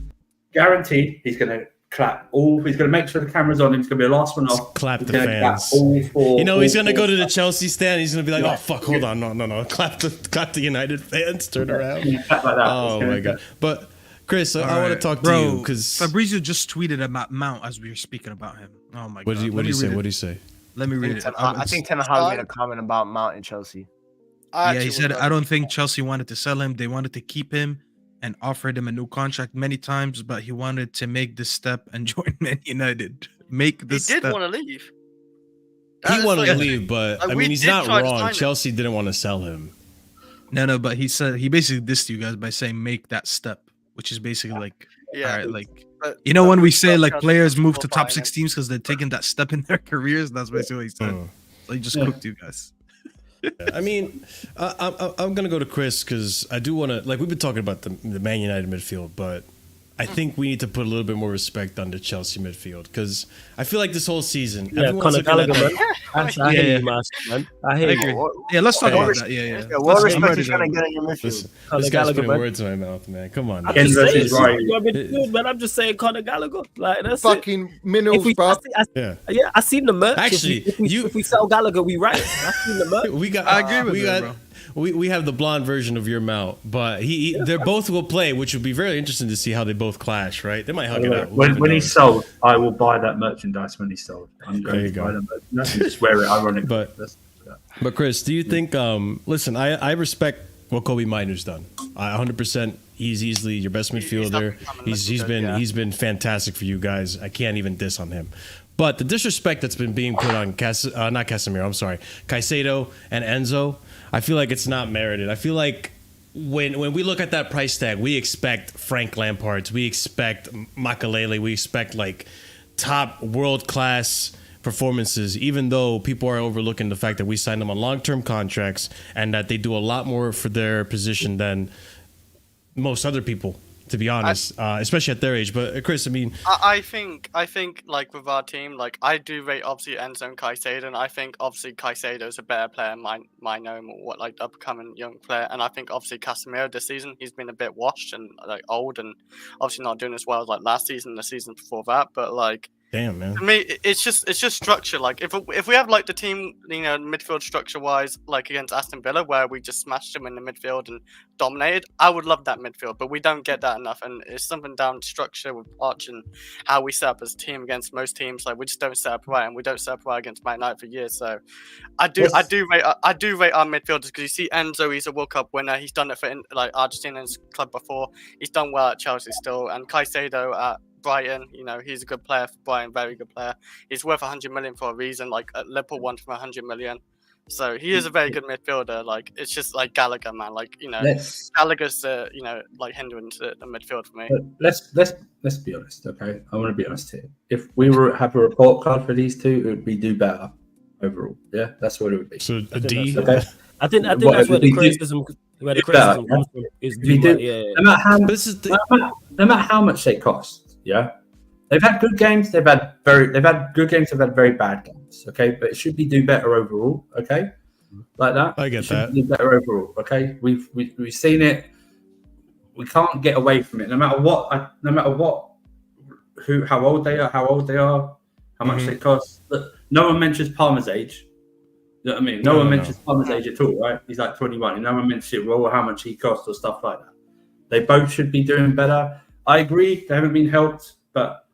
guaranteed he's going to clap. He's going to make sure the camera's on him. He's going to be the last one off. Clap He's the gonna clap fans. all four, You know, all he's gonna four. go to the Chelsea stand. He's gonna be like, Yeah. "Oh fuck, hold on, no, clap the United fans, turn around." Yeah, clap like that. Oh my god! But Chris, I want to Alright, talk to bro, you because Fabrizio just tweeted about Mount as we were speaking about him. Oh my what god! did he say? What did he say? Let me read it. I think Ten Hag made a comment about Mount and Chelsea. Yeah, he said, I don't think Chelsea wanted to sell him. They wanted to keep him and offered him a new contract many times, but he wanted to make this step and join Man United. Make He this did step. want to leave. He wanted to leave, but Like, I we mean, he's did not try to sign wrong. him. Chelsea didn't want to sell him. No, but he said he basically dissed you guys by saying make that step, which is basically like, Yeah, all right, like but- you know but when we we say still like can't players move still to top buying six it. teams because they're taking that step in their careers. That's basically what he said. Mm. So he just Yeah. cooked you guys. I mean, I'm gonna go to Chris because I do want to. Like we've been talking about the Man United midfield, but I think we need to put a little bit more respect on the Chelsea midfield because I feel like this whole season, Yeah, everyone's Conor looking at Gallagher, man. I hear you, Master, man. I hear I you. agree. Yeah, let's talk Hey. about that. Yeah. Yeah, what I'm respect ready you to trying go. to get in your midfield? This Conor guy's Gallagher, putting man. words in my mouth, man. Come on. I'm man. just versus saying, Ryan. you're midfield, man. I'm just saying Conor Gallagher. Like, that's it. Fucking minerals, If we, bro. Yeah. I seen the merch. Actually, if we sell Gallagher, we right. I seen the merch. We got. I agree with we that, got. bro. We have the blonde version of your mount, but they're both will play, which would be very interesting to see how they both clash. Right? They might hug it out. When he's sold, I will buy that merchandise when he's sold. I'm There going you to go. buy that merchandise and just wear it ironically. But Chris, do you think? Listen, I respect what Kobe Minor's done. 100%. He's easily your best midfielder. He's been fantastic for you guys. I can't even diss on him. But the disrespect that's been being put on not Casemiro, I'm sorry, Caicedo and Enzo, I feel like it's not merited. I feel like when we look at that price tag, we expect Frank Lampards, we expect Makalele, we expect like top world class performances, even though people are overlooking the fact that we signed them on long-term contracts and that they do a lot more for their position than most other people, to be honest, especially at their age. But Chris, I mean, I think like with our team, like I do rate obviously Enzo and Caicedo, and I think obviously Caicedo is a better player, what like upcoming young player, and I think obviously Casemiro this season he's been a bit washed and like old, and obviously not doing as well as like last season, the season before that, but like. damn, man. For me, it's just structure. Like if we have like the team, midfield structure wise, like against Aston Villa, where we just smashed them in the midfield and dominated, I would love that midfield. But we don't get that enough, and it's something down to structure with Poch and how we set up as a team against most teams. Like we just don't set up right, and we don't set up right against Man United for years. So I do rate our midfielders because you see Enzo, he's a World Cup winner. He's done it for like Argentina's club before. He's done well at Chelsea still, and Caicedo at Brighton, he's a good player for Brighton, very good player. He's worth 100 million for a reason. Like Liverpool won for 100 million, so he is a very good midfielder. Like it's just like Gallagher, man. Like Gallagher's like hindering to the midfield for me. Let's be honest, okay? I want to be honest here. If we were have a report card for these two, it would be do better overall. Yeah, that's what it would be. So a D. Okay. I think that's where the criticism comes from. Is no matter how much they cost. Yeah, they've had good games. They've had good games. They've had very bad games. Okay, but it should be do better overall. Okay, like that. I get that. Do better overall. Okay, we've seen it. We can't get away from it. No matter what. How old they are. How much they cost. Look, no one mentions Palmer's age. You know what I mean? No one mentions Palmer's age at all, right? He's like 21. And no one mentions how much he costs or stuff like that. They both should be doing better. I agree they haven't been helped, but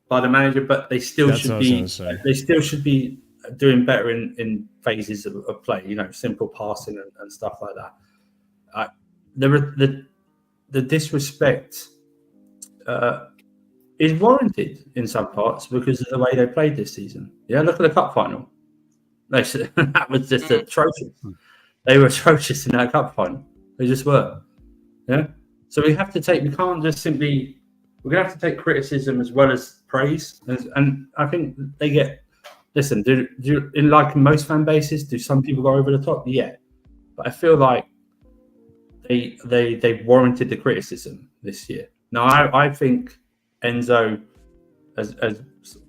by the manager, but they still should be. They still should be doing better in phases of play. Simple passing and stuff like that. The disrespect is warranted in some parts because of the way they played this season. Yeah, look at the cup final. That was just atrocious. They were atrocious in that cup final. They just were. Yeah. So we can't just simply, we're going to have to take criticism as well as praise. And I think they get, listen, in like most fan bases, do some people go over the top? Yeah. But I feel like they warranted the criticism this year. Now, I think Enzo has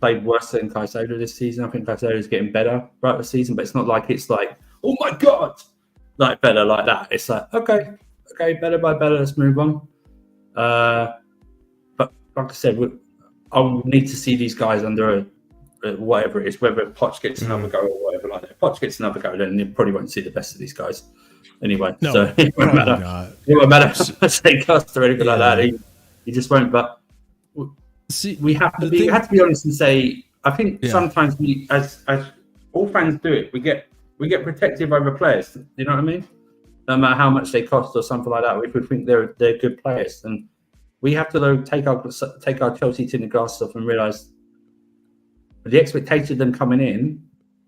played worse than Caicedo this season. I think Caicedo is getting better throughout the season, but it's not like it's like, oh my God, like better like that. It's like, okay, better by better. Let's move on. But like I said, I'll need to see these guys under whatever it is, whether Poch gets another go or whatever like that. If Poch gets another go, then you probably won't see the best of these guys anyway. No, so it won't matter. Not. It won't matter if they cost or anything like that. He just won't. But we have to be honest and say, I think sometimes we, as all fans do it, we get protective over players. You know what I mean? No matter how much they cost or something like that, we would think they're good players, and we have to though take our Chelsea tinted glasses off and realise the expectation of them coming in,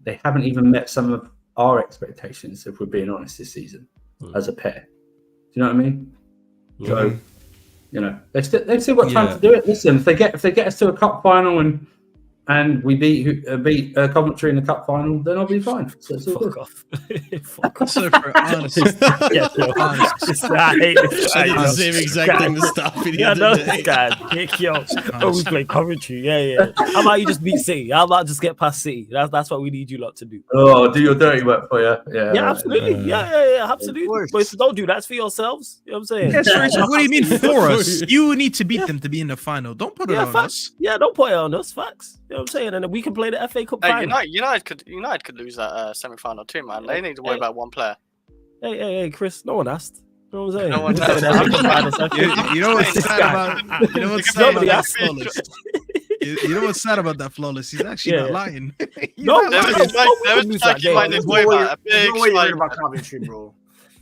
they haven't even met some of our expectations. If we're being honest, this season as a pair, do you know what I mean? So they've still got time to do it. Listen, if they get us to a cup final and and we beat Coventry in the cup final, then I'll be fine. So it's all Fuck good. off. Fuck off. Surfer, honestly. Yes, yo. I hate this I guy, did the yo. same exact thing to Staffy the Yeah, I know other this day. guy. Kick, yo. Oh, we play Coventry. Yeah. How about you just beat City? How about just get past City? That's what we need you lot to do. Oh, do your dirty work for you. Yeah, Yeah, absolutely. Yeah, absolutely. course. But don't do that for yourselves. You know what I'm saying? Yes, Rachel, what do you mean for us? You need to beat them to be in the final. Don't put it on facts. us. Yeah, don't put it on us. Facts. You know what I'm saying? And then we can play the FA Cup Hey, final. United could lose that semi-final too, man. They need to worry about one player. Hey, Chris, no one asked. You know what I'm saying? No one We asked. play the FA Cup final. You know what's This sad guy. about you know what's sad Nobody about that asked. flawless? You know what's sad about that flawless? He's actually Yeah. not lying. He's No, not There lying. was lose that like game. United There's worry no way about a there's big no way you're worried slide. about Coventry, bro.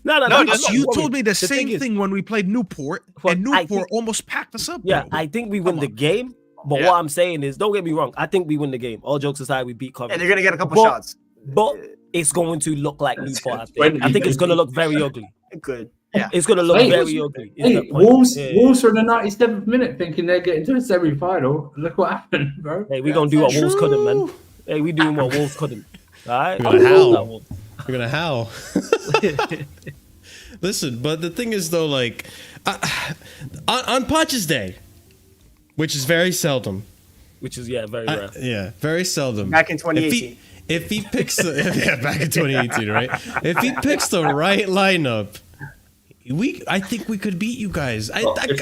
No, No, I'm that's not You worried. told me the thing same is- thing when we played Newport, Well, and I Newport think- almost packed us up. Yeah, bro. I think we win Come the on. game. But Yeah. what I'm saying is, don't get me wrong. I think we win the game. All jokes aside, we beat And Coventry. they're gonna get a couple But- shots. But it's going to look like Newport. When- I think it's going to look very ugly. It could. It's going to look Hey, very ugly. is Hey, the point. Wolves Yeah. Wolves are in the 97th minute thinking they're getting to the semi-final. Look what happened, bro. Hey, we're going to do what Wolves couldn't, man. Hey, we doing what Wolves couldn't. All right? We're gonna howl. That Wolves. We're gonna howl. Listen, but the thing is though, like on Potch's day, which is very seldom. Which is, very rare. Yeah, very seldom. Back in 2018. If he picks the back in 2018, right? If he picks the right lineup, I think we could beat you guys. I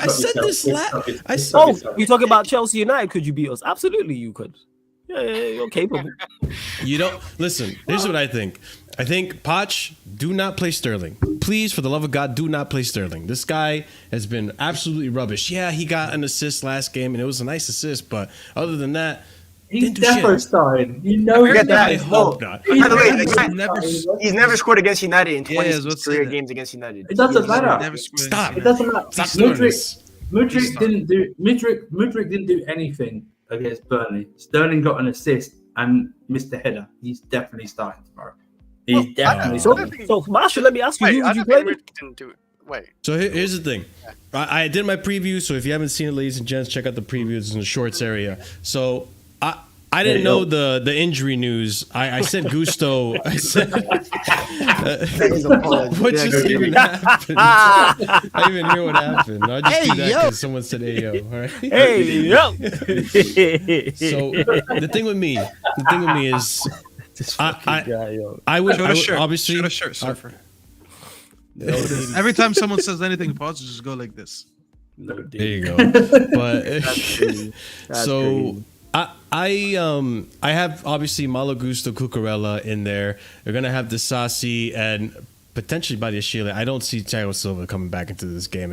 said this last. Oh, you talking about Chelsea United? Could you beat us? Absolutely, you could. Yeah, you're capable. You don't listen. Here's what I think. I think Poch, do not play Sterling. Please, for the love of God, do not play Sterling. This guy has been absolutely rubbish. Yeah, he got an assist last game, and it was a nice assist. But other than that, He's didn't do shit. defo starting. You know Forget he's that. I defo. hope not. By the way, the guy- Never- he's never scored against United in Yeah, 20 let's say career that. games against United. It doesn't matter. Never scored Stop. It doesn't matter. Stop doing this. Mudryk didn't do anything against Burnley. Sterling got an assist and missed the header. He's definitely starting tomorrow. He's definitely So, starting. so Marshall, let me ask you, Wait, who I would you don't think play? Mudryk didn't do it. Wait. So here's the thing. I did my preview. So if you haven't seen it, ladies and gents, check out the preview. It's in the shorts area. So I didn't know the injury news. I said Gusto. I said what just even happened? I didn't even hear what happened. I just do that because someone said "Ayo." All right. Hey, yo. So the thing with me is This I- fucking guy, yo. I would, Show I the would shirt. obviously Show the shirt, Surfer. Every time someone says anything positive, just go like this. No, there you dude. go. But That's so crazy. I have obviously Malo Gusto Cucurella in there. They're gonna have Disasi and potentially Badiashile. I don't see Thiago Silva coming back into this game.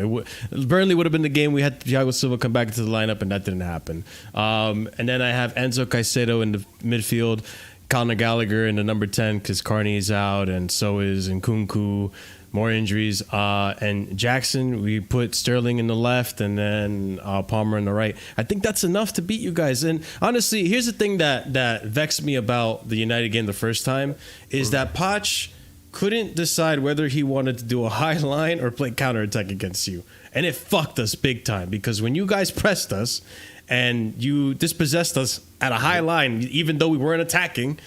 Burnley would have been the game we had Thiago Silva come back into the lineup, and that didn't happen. And then I have Enzo Caicedo in the midfield, Conor Gallagher in the number 10 because Carney is out, and so is Nkunku. More injuries. And Jackson, we put Sterling in the left and then Palmer in the right. I think that's enough to beat you guys. And honestly, here's the thing that vexed me about the United game the first time is that Poch couldn't decide whether he wanted to do a high line or play counterattack against you. And it fucked us big time because when you guys pressed us and you dispossessed us at a high line, even though we weren't attacking,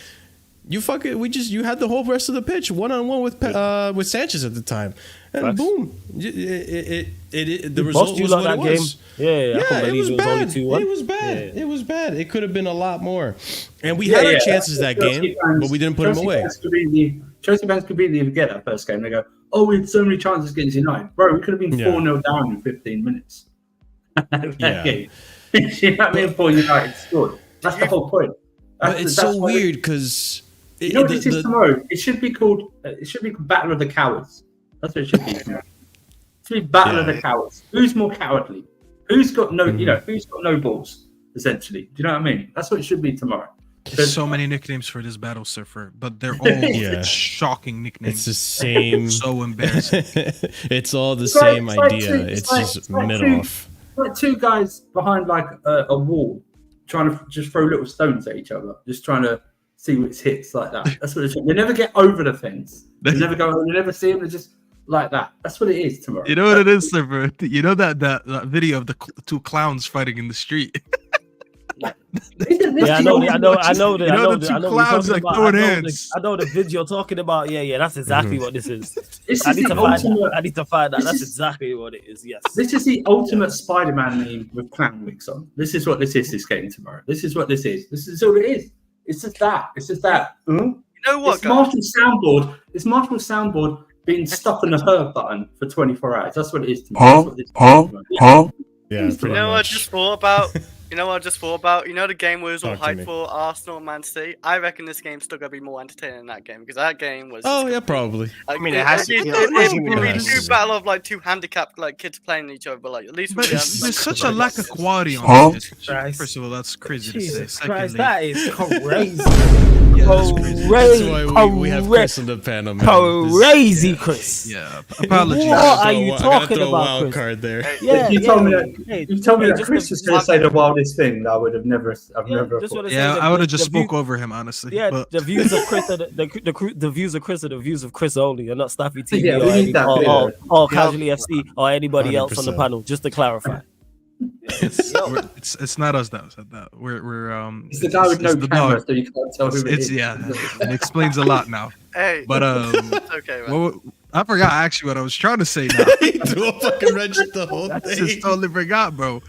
you had the whole rest of the pitch one-on-one with Sanchez at the time, and Facts. boom, the We result bossed you was like what that it game. was. Yeah, I Yeah, can't it believe was it was only bad. 2-1. It was bad. Yeah. It was bad. It could have been a lot more, and we Yeah, had our yeah. chances that Chelsea game, fans- but we didn't put them away. Chelsea fans completely forget that first game. They go, "Oh, we had so many chances against United, bro. We could have been Yeah. 4-0 down in 15 minutes." Yeah. You know what I mean? Before United scored. That's the whole point. But it's so weird because You know what this is tomorrow? It should be called. Battle of the Cowards. That's what it should be. Tomorrow. It should be Battle of Yeah. the Cowards. Who's more cowardly? Who's got no? Who's got no balls? Essentially, do you know what I mean? That's what it should be tomorrow. There's so many nicknames for this battle, Surfer, but they're all Yeah. shocking nicknames. it's the same. So embarrassing. It's all the It's like- same it's like idea. two- It's it's like- just it's like mid two- off. Like two guys behind like a wall, trying to just throw little stones at each other, just trying to see which hits like that. That's what it should. They never get over the fence. They never go. You never see them. They're just like that. That's what it is tomorrow. You know what it is, Surfer? You know that video of the two clowns fighting in the street? Yeah, I know the clouds like throwing hands. I know the video you're talking about. Yeah, that's exactly what this is. This I is need the to find ultimate. that. I need to find that. This That's is- exactly what it is. Yes. This is the ultimate Spider-Man meme with clown wigs on. This is what this is. This game tomorrow. This is what this is. This is all it is. It's just that. It's just that. You know what, It's guys? Marshall's soundboard being stuck on the her button for 24 hours. That's what it is to me. Huh? That's what this is. Yeah, You pretty You know what I much. just thought about? You know what I just thought about? You know the game we was all Talk to hyped me. for, Arsenal, Man City? I reckon this game's still going to be more entertaining than that game, because that game was... Oh yeah, probably. Like, mean, it has to be. It It would be has to two be. battle of like two handicapped like kids playing each other, but like at least But we have, there's like, such a lack of quality on Huh? this. Christ. First of all, that's crazy Jesus to say. Christ, Secondly, that is crazy. yeah, that's crazy. That's why we have Chris on the panel, man. Crazy, Chris. Yeah, apologies. What are you I gotta talking throw a about, wild Chris? card there. Yeah, If you told me that, Hey, you told me hey, that just Chris the- was going to say the wildest thing, I would have never. I've Yeah, never. just thought. wanna say Yeah, that I would have the just view- spoke over him, honestly. Yeah, but the views of Chris are the views of Chris are the views of Chris only, and not Staffy TV Yeah, we or, need that clear. or Casually FC or anybody else on the 100%. panel. Just to clarify. it's not us that said that. We're It's the guy with no the camera, dog. so you can't tell who it It's is. yeah, it explains a lot now. Hey, But it's okay, man. what, I forgot actually what I was trying to say now. He threw a fucking wrench at the whole I thing. just totally forgot, bro.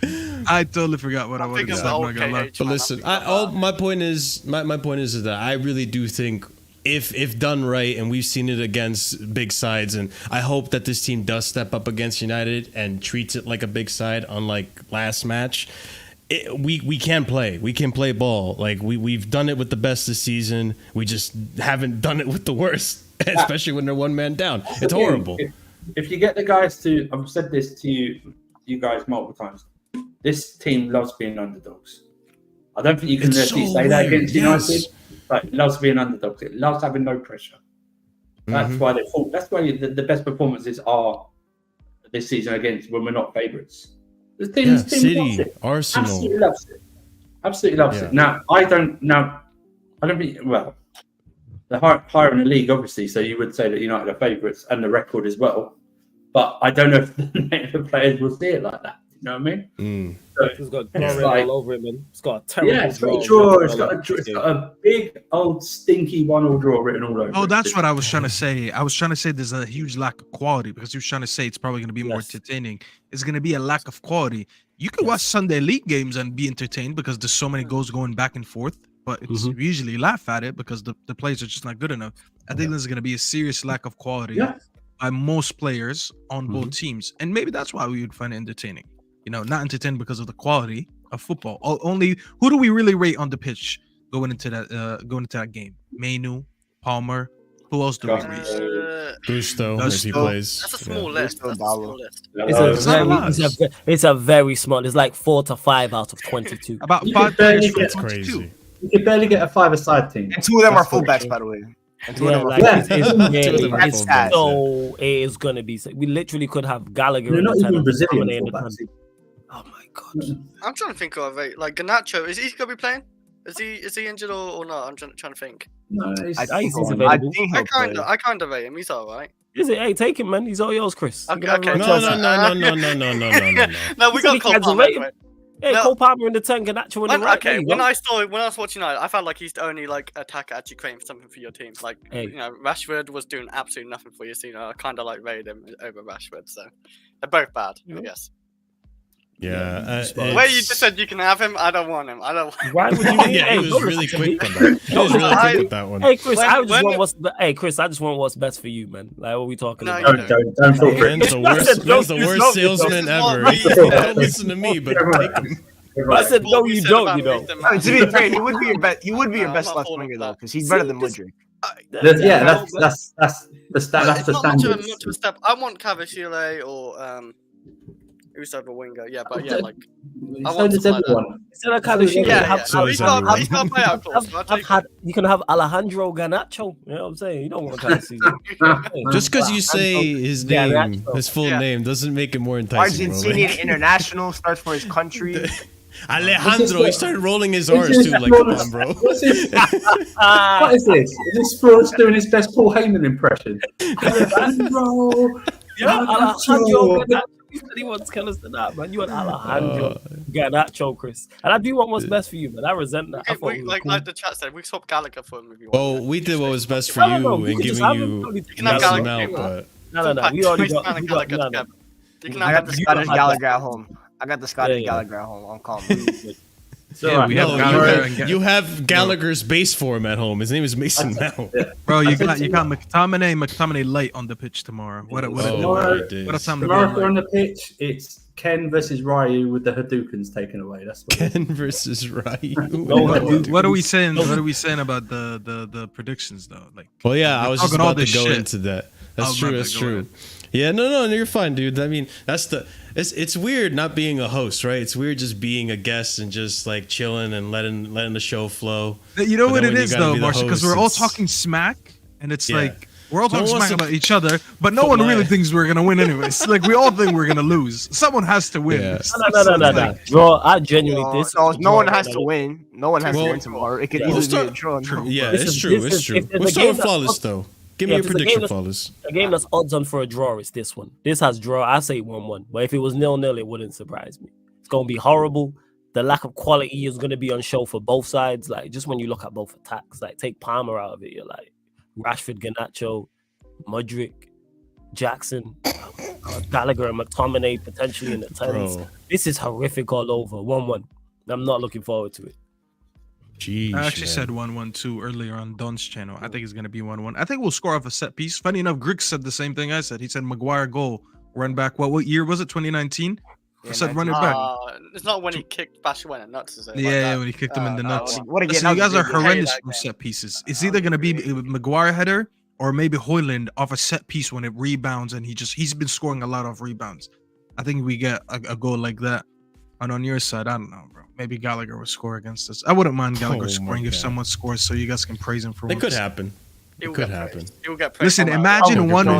I totally forgot what I wanted to Think say. of I'm the not gonna old lie. KH, But man. listen, I'm thinking my point is my point is that I really do think if done right, and we've seen it against big sides, and I hope that this team does step up against United and treats it like a big side, unlike last match. We can play. We can play ball. Like we've done it with the best this season. We just haven't done it with the worst, especially when they're one man down. It's horrible. If you get the guys to, I've said this to you guys multiple times. This team loves being underdogs. I don't think you can It's actually so say that weird, against yes. United. But it loves being underdogs. It loves having no pressure. That's Mhm. why they fall. That's why the best performances are this season against when we're not favourites. This team, Yeah, this team loves City, it. Arsenal. Absolutely loves it. Absolutely loves Yeah. it. Now I don't think. Well, they're higher in the league, obviously. So you would say that United are favourites and the record as well. But I don't know if the players will see it like that. You know what I mean? Mm. It's got It's glory like- all over it, man. It's got a terrible Yeah, it's got a draw. draw. It's got a big old stinky 1-1 draw written all over. Oh, it. that's what I was trying to say. I was trying to say there's a huge lack of quality because you were trying to say it's probably going to be more Yes. entertaining. It's going to be a lack of quality. You could watch Sunday league games and be entertained because there's so many goals going back and forth, but it's Mhm. we usually laugh at it because the players are just not good enough. I think there's going to be a serious lack of quality Yeah. by most players on both teams, and maybe that's why we would find it entertaining. You know, not entertained because of the quality of football. Only who do we really rate on the pitch going into that game? Mainu, Palmer. Who else do we rate? Gusto, if he Gusto. plays. That's a Yeah. small list. That's a small list. It's a very small. It's like 4 to 5 out of 22. About You 5 could barely players get- from That's 22. crazy. You could barely get a 5-a-side team. And two of them are That's what- fullbacks, by the way. And two Yeah, of them are like Yeah. it's Two of really, them are it's fullbacks, so it is gonna be. We literally could have Gallagher. They're in not the even 10 Brazilian dominating the fullbacks. 10. Oh my god! I'm trying to think of it. Like Garnacho, is he gonna be playing? Is he injured or not? I'm trying to think. No, it's, I think he's he'll available. I kind of rate him. He's all right. Is it? Hey, take him, man. He's all yours, Chris. You Okay, can have him okay. on No, Chelsea. no. No, we He said got he Cole can't Palmer rate him. anyway. Hey, No. Cole Palmer in the 10, Garnacho in the right. Okay, There you when go. I was watching United, I felt like he's the only like attacker actually creating something for your team. Like Hey. Rashford was doing absolutely nothing for you, so I kind of like rated him over Rashford. So they're both bad, I guess. Yeah. The way you just said you can have him, I don't want him. I don't. Why would you? Yeah, Hey, he was don't really listen to me. quick on that. He was really quick with that one. Hey Chris, When- I just when- want what's hey Chris, I just want what's best for you, man. Like what we talking No, about? you don't feel free. Man's the I worst, said, man's the don't worst you know, salesman this is what ever. we- Don't listen to me, but take him. I said no, What we you said don't. about You know. Mason No, Mount. to be fair, he would be your best. He would be your No, best I'm not left falling winger for though, that. because he's See, better than this- Mudryk. Yeah, that's the It's the not much of standard. a step. I want Cavachile or who's over winger. Yeah, but yeah, like I So want does something like that. everyone. Instead of kind of shit, Yeah, have, yeah. So He's is got everyone. he's got a payout clause. so I'll take it. you can have Alejandro Garnacho. You know what I'm saying? You don't want to kind of see. Just because you say his Yeah, name, that's- his full yeah. name, doesn't make it more enticing. Bro. Argentinian international, starts for his country. Alejandro, he started rolling his R's too. Like, come on, bro. What is this? Is this Flores doing his best Paul Heyman impression? Alejandro, Yeah, Alejandro Garnacho. He said he wants Kellis to that, man. You and Alejandro Garnacho, Chris. And I do want what's best for you, man. I resent that. I thought we were cool. Like the chat said, we swap Gallagher for him if you want. Oh, we did what was best for you and giving you have Mason Gallagher. Mount, but No. We already got. I got the Scottish Gallagher at home. I got the Scottish Gallagher at home. I'm calm. Yeah, we have Gallagher. You have Gallagher's base form at home. His name is Mason Mount. Bro, you got McTominay light on the pitch tomorrow. What a time to Tomorrow be on the pitch, it's Ken versus Ryu with the Hadoukens taken away. That's what Ken versus Ryu. What are we saying? What are we saying about the predictions though? Like, well, yeah, I was just about to go shit. into that. That's true. That's true. Yeah, no, you're fine, dude. I mean, it's weird not being a host, right? It's weird just being a guest and just like chilling and letting the show flow. You know what it is though, Marshall, because we're all talking smack, and it's like we're all talking smack about each other, but no one really thinks we're gonna win anyways. Like we all think we're gonna lose. Someone has to win. Yeah. No. Bro, I genuinely no one has to win. No one has to win tomorrow. It could easily be a draw. Yeah, it's true. It's true. We're starting flawless though. Give me your prediction, flawless. A game that's odds on for a draw is this one. This has draw. I say 1-1. But if it was 0-0, it wouldn't surprise me. It's gonna be horrible. The lack of quality is gonna be on show for both sides. Like just when you look at both attacks, like take Palmer out of it, you're like Rashford, Garnacho, Mudryk, Jackson, Gallagher, and McTominay potentially in the tens. This is horrific all over. 1-1. I'm not looking forward to it. Jeez, I actually said 1-1-2 earlier on Don's channel. I think it's gonna be 1-1. I think we'll score off a set piece. Funny enough, Griggs said the same thing I said. He said Maguire goal, run back. What year was it? 2019. I said run it back. It's not when he kicked Bashua in the nuts, is it? Yeah, when he kicked him in the nuts. Listen, you guys are horrendous from set pieces. It's either gonna be Maguire header or maybe Højlund off a set piece when it rebounds, and he's been scoring a lot of rebounds. I think we get a goal like that. And on your side, I don't know, bro. Maybe Gallagher will score against us. I wouldn't mind Gallagher scoring if someone scores, so you guys can praise him for it. Could happen. It could happen. Listen, imagine 1-1.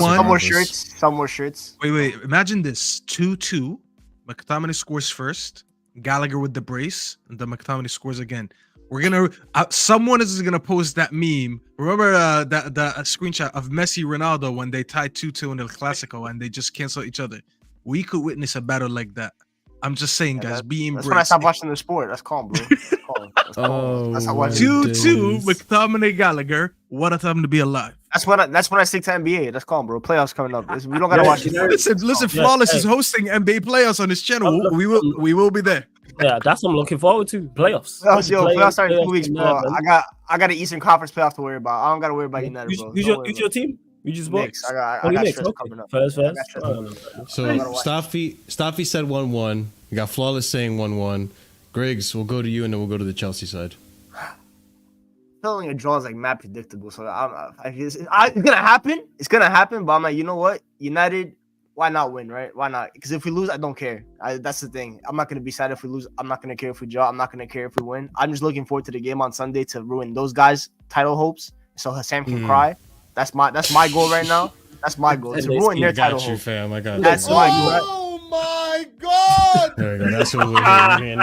Some more shirts. Wait. Imagine this: 2-2. McTominay scores first. Gallagher with the brace, and then McTominay scores again. We're gonna. Someone is gonna post that meme. Remember that screenshot of Messi Ronaldo when they tied 2-2 in El Clasico and they just cancel each other. We could witness a battle like that. I'm just saying, guys, be embraced. That's when I stopped watching the sport. That's calm, bro. That's calm. That's how 2-2, McTominay Gallagher. What a time to be alive. That's when I stick to NBA. That's calm, bro. Playoffs coming up. We don't gotta watch it. Listen. Flawless is hosting NBA playoffs on his channel. We will be there. Yeah, that's what I'm looking forward to. Playoffs. Playoffs start in 2 weeks, bro. I got an Eastern Conference playoff to worry about. I don't gotta worry about United, bro. Who's your team? You just bought. I got stress coming up. First. So Staffy said 1-1. We got Flawless saying 1-1. Griggs, we'll go to you and then we'll go to the Chelsea side. Feeling a draw is like mad predictable, so it's gonna happen. It's gonna happen, but I'm like, you know what? United, why not win, right? Why not? Because if we lose, I don't care. That's the thing. I'm not gonna be sad if we lose. I'm not gonna care if we draw. I'm not gonna care if we win. I'm just looking forward to the game on Sunday to ruin those guys' title hopes, so Hassam can cry. That's my goal right now. That's my goal to ruin their title hopes. Fam. I got That's my goal. Oh my God! There we go. That's what we're hearing.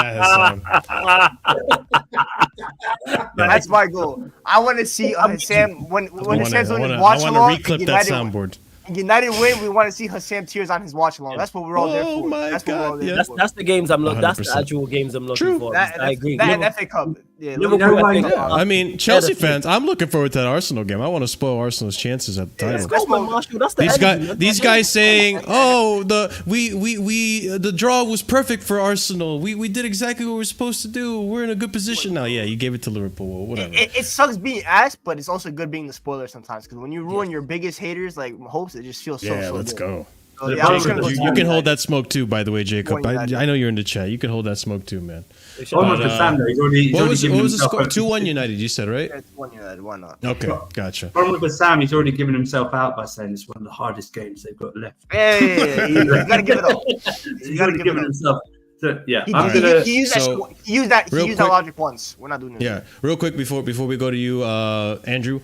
That's my goal. I want to see Hassam when Hassam's on his watch along. I want to reclip that soundboard. United win. We want to see Hassam tears on his watch along. That's what we're all there for. That's what we're all there for. That's the games I'm looking. That's the actual games I'm looking for. I agree. That FA Cup. Yeah, I mean, Chelsea fans, I'm looking forward to that Arsenal game. I want to spoil Arsenal's chances at the title. These guys saying, "Oh, the draw was perfect for Arsenal. We did exactly what we're supposed to do. We're in a good position now." Yeah, you gave it to Liverpool. Whatever. It sucks being asked, but it's also good being the spoiler sometimes because when you ruin your biggest haters like hopes, it just feels so. Yeah, let's go. So, yeah, you can hold that smoke too, by the way, Jacob. I know you're in the chat. You can hold that smoke too, man. What was the score? 2-1 United, you said, right? Yeah, it's 1 United. Why not? Okay, gotcha. Problem with Sam, he's already given himself out by saying it's one of the hardest games they've got left. Yeah. You gotta give it up. He's already given himself. So, yeah, he used that logic once. We're not doing it. Yeah, real quick before we go to you, Andrew.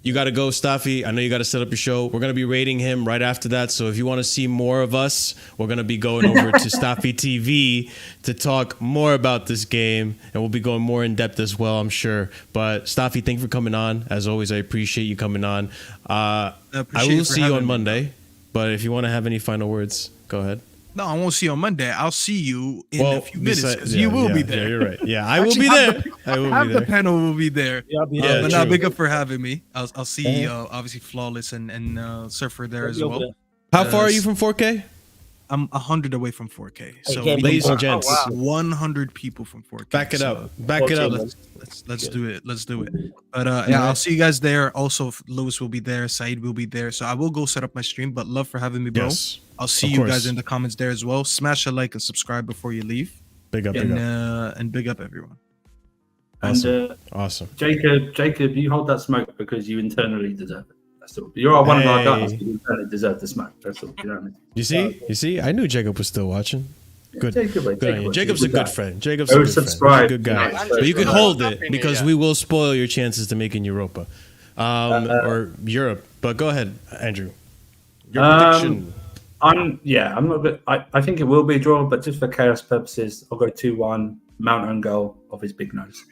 You got to go, Staffy. I know you got to set up your show. We're going to be rating him right after that. So if you want to see more of us, we're going to be going over to Staffy TV to talk more about this game. And we'll be going more in depth as well, I'm sure. But Staffy, thank you for coming on. As always, I appreciate you coming on. I will see you on Monday. But if you want to have any final words, go ahead. No, I won't see you on Monday. I'll see you in a few minutes because yeah, you will yeah, be there. Yeah, you're right. Yeah, I will be there. I will Half be the there. panel will be there. Yeah, I'll be Yeah, there. But now, true. big up for having me. I'll see obviously Flawless and Surfer there I'll as be over well. there. How far are you from 4K? I'm 100 away from 4K. So can't be Ladies and far. gents, Oh, wow. 100 people from 4K. back it So up. Back it up. let's do it. Let's do it. But yeah, I'll see you guys there. Also, Lewis will be there. Saeed will be there. So I will go set up my stream. But love for having me, bro. Yes. I'll see Of you course. guys in the comments there as well. Smash a like and subscribe before you leave. Big up, big up. And big up everyone. And Awesome. Jacob, you hold that smoke because you internally deserve it. That's all. You're one of our Hey. guys. You internally deserve the smoke. That's all. You know what I mean? You see? I knew Jacob was still watching. Good. Jacob, Good on you. Jacob's a good friend. Jacob's Go a good friend. subscribe. He's a good guy. Yeah, But you can subscribe. hold it Happy New because Year. we will spoil your chances to make in Europa. Or Europe. But go ahead, Andrew. Your prediction. I'm not good. I think it will be a draw, but just for chaos purposes, I'll go 2-1. Mount own goal of his big nose.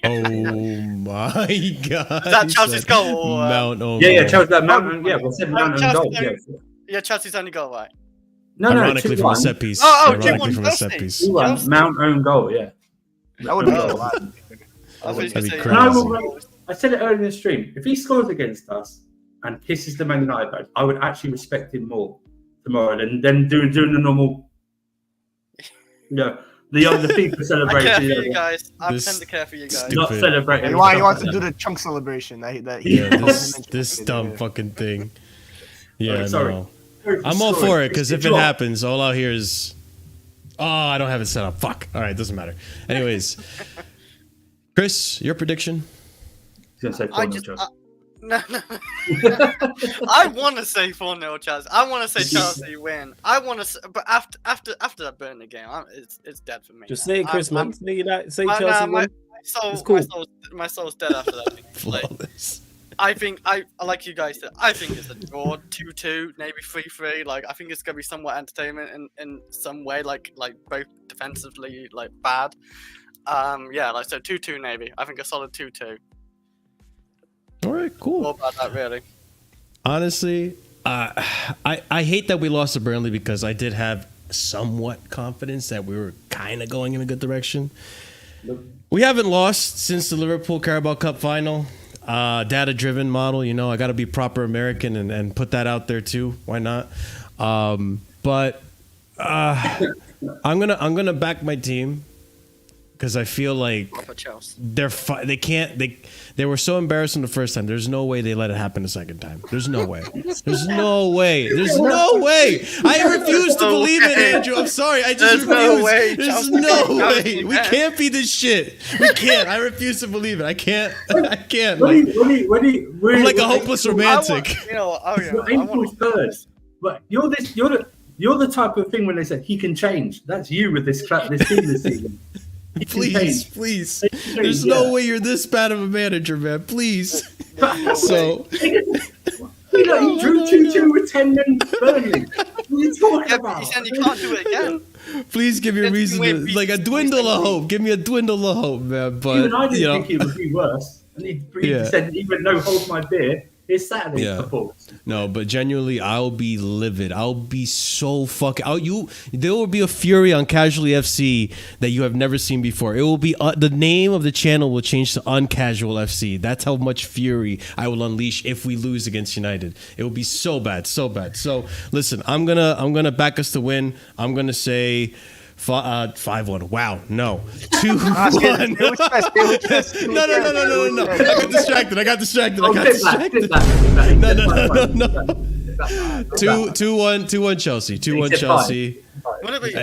Oh my god. Is that Chelsea's goal? Or, Mount own Yeah, goal. Chelsea. Mount. Yeah, we said Mount own Chelsea goal. don't- Yeah. Yeah, Chelsea's only goal, right? No, Ironically from a 2-1. set piece. Oh, Ironically 2-1 from a set Chelsea. piece. 2-1. Chelsea. Mount own goal. Yeah. That would be Oh. a lot. I thought you were That'd gonna be say- crazy. I said it earlier in the stream. If he scores against us and kisses the Man United badge, I would actually respect him more tomorrow than doing the normal, the FIFA I care celebration. for you guys. I This- pretend to care for you guys. Stupid. Not celebrating. He wants to do the chunk celebration. That he Yeah, this dumb fucking thing. Yeah, Sorry. no. I'm all for it because if it happens, all out here is, I don't have it set up. Fuck. All right, doesn't matter. Anyways, Chris, your prediction? He's gonna say I 4-0 just, Chelsea. no. I want to say 4-0 Chelsea. I want to say Chelsea win. I want to, but after that Burnley game, it's dead for me. Just say it, Chris, man. Say Chelsea my win. soul, It's cool. my soul's dead after that. Like, Flawless. I think I like you guys said. I think it's a draw, 2-2, maybe 3-3. Like I think it's gonna be somewhat entertainment in some way. Like both defensively like bad. Yeah, like so 2-2 maybe. I think a solid 2-2. All right, cool. What about that really? Honestly, I hate that we lost to Burnley because I did have somewhat confidence that we were kind of going in a good direction. We haven't lost since the Liverpool Carabao Cup final. Data-driven model, I got to be proper American and put that out there too. Why not? But I'm gonna back my team because I feel like For Chelsea. they were so embarrassing the first time. There's no way they let it happen the second time. There's no way. There's no way. There's no way. I refuse to believe it, Andrew. I'm sorry. I just There's no refuse. way. There's Chelsea no can't way. be We bad. can't be this shit. We can't. I refuse to believe it. I can't. I can't. When I'm you, like a hopeless romantic. You're April's first, but you're the type of thing when they said he can change. That's you with this team this season. He can Please, change. please. He can change, There's no way you're this bad of a manager, man. Please. So He drew 2-2 with 10 men Burnley. What are you talking Yeah, but about? he said he can't do it again. please give me a reason to, like a dwindle of hope. Give me a dwindle of hope, man. But Even I didn't think it would be worse. And he Yeah. said, even no hold my beer, it's Saturday Yeah. performance. no, but genuinely, I'll be livid. I'll be so fucking. There will be a fury on Casually FC that you have never seen before. It will be the name of the channel will change to Uncasual FC. That's how much fury I will unleash if we lose against United. It will be so bad, so bad. So listen, I'm gonna back us to win. I'm gonna say 5-1. Wow, no, 2-1. No. I got distracted. I got distracted. Oh, clip that. No. 2-1 Chelsea. 2-1 said Chelsea. Wouldn't it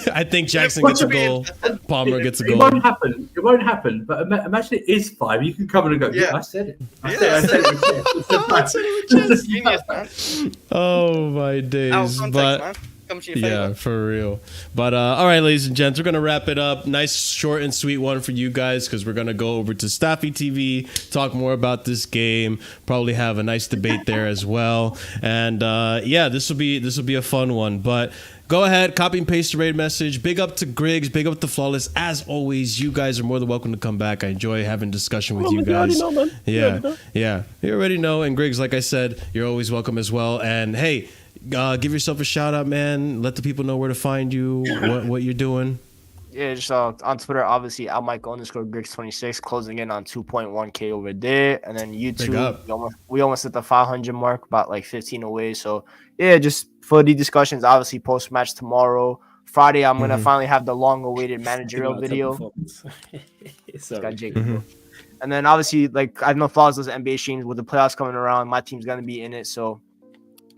be? I think Jackson gets a goal. Palmer gets a It goal. won't happen. It won't happen. But imagine it is 5. You can come in and go, yeah, Yeah. I said it. I Yeah, said it. It's Genius, man. Oh my Out days. of context, But man. Come to your yeah, favor. for real. But all right, ladies and gents, we're gonna wrap it up. Nice, short and sweet one for you guys because we're gonna go over to Staffy TV, talk more about this game, probably have a nice debate there as well. And yeah, this will be a fun one. But go ahead, copy and paste the raid message. Big up to Griggs, big up to Flawless. As always, you guys are more than welcome to come back. I enjoy having discussion with you guys. You already know, man. You already know. Yeah, you already know. And Griggs, like I said, you're always welcome as well. And hey, give yourself a shout out, man. Let the people know where to find you, what you're doing. Yeah, just on Twitter, obviously, @Michael_Griggs26, closing in on 2.1K over there. And then YouTube, we almost hit the 500 mark, about like 15 away. So, yeah, just for the discussions, obviously, post-match tomorrow. Friday, I'm going to finally have the long-awaited managerial video. Got Jacob. And then, obviously, like, I know Flawless does NBA streams with the playoffs coming around. My team's going to be in it, so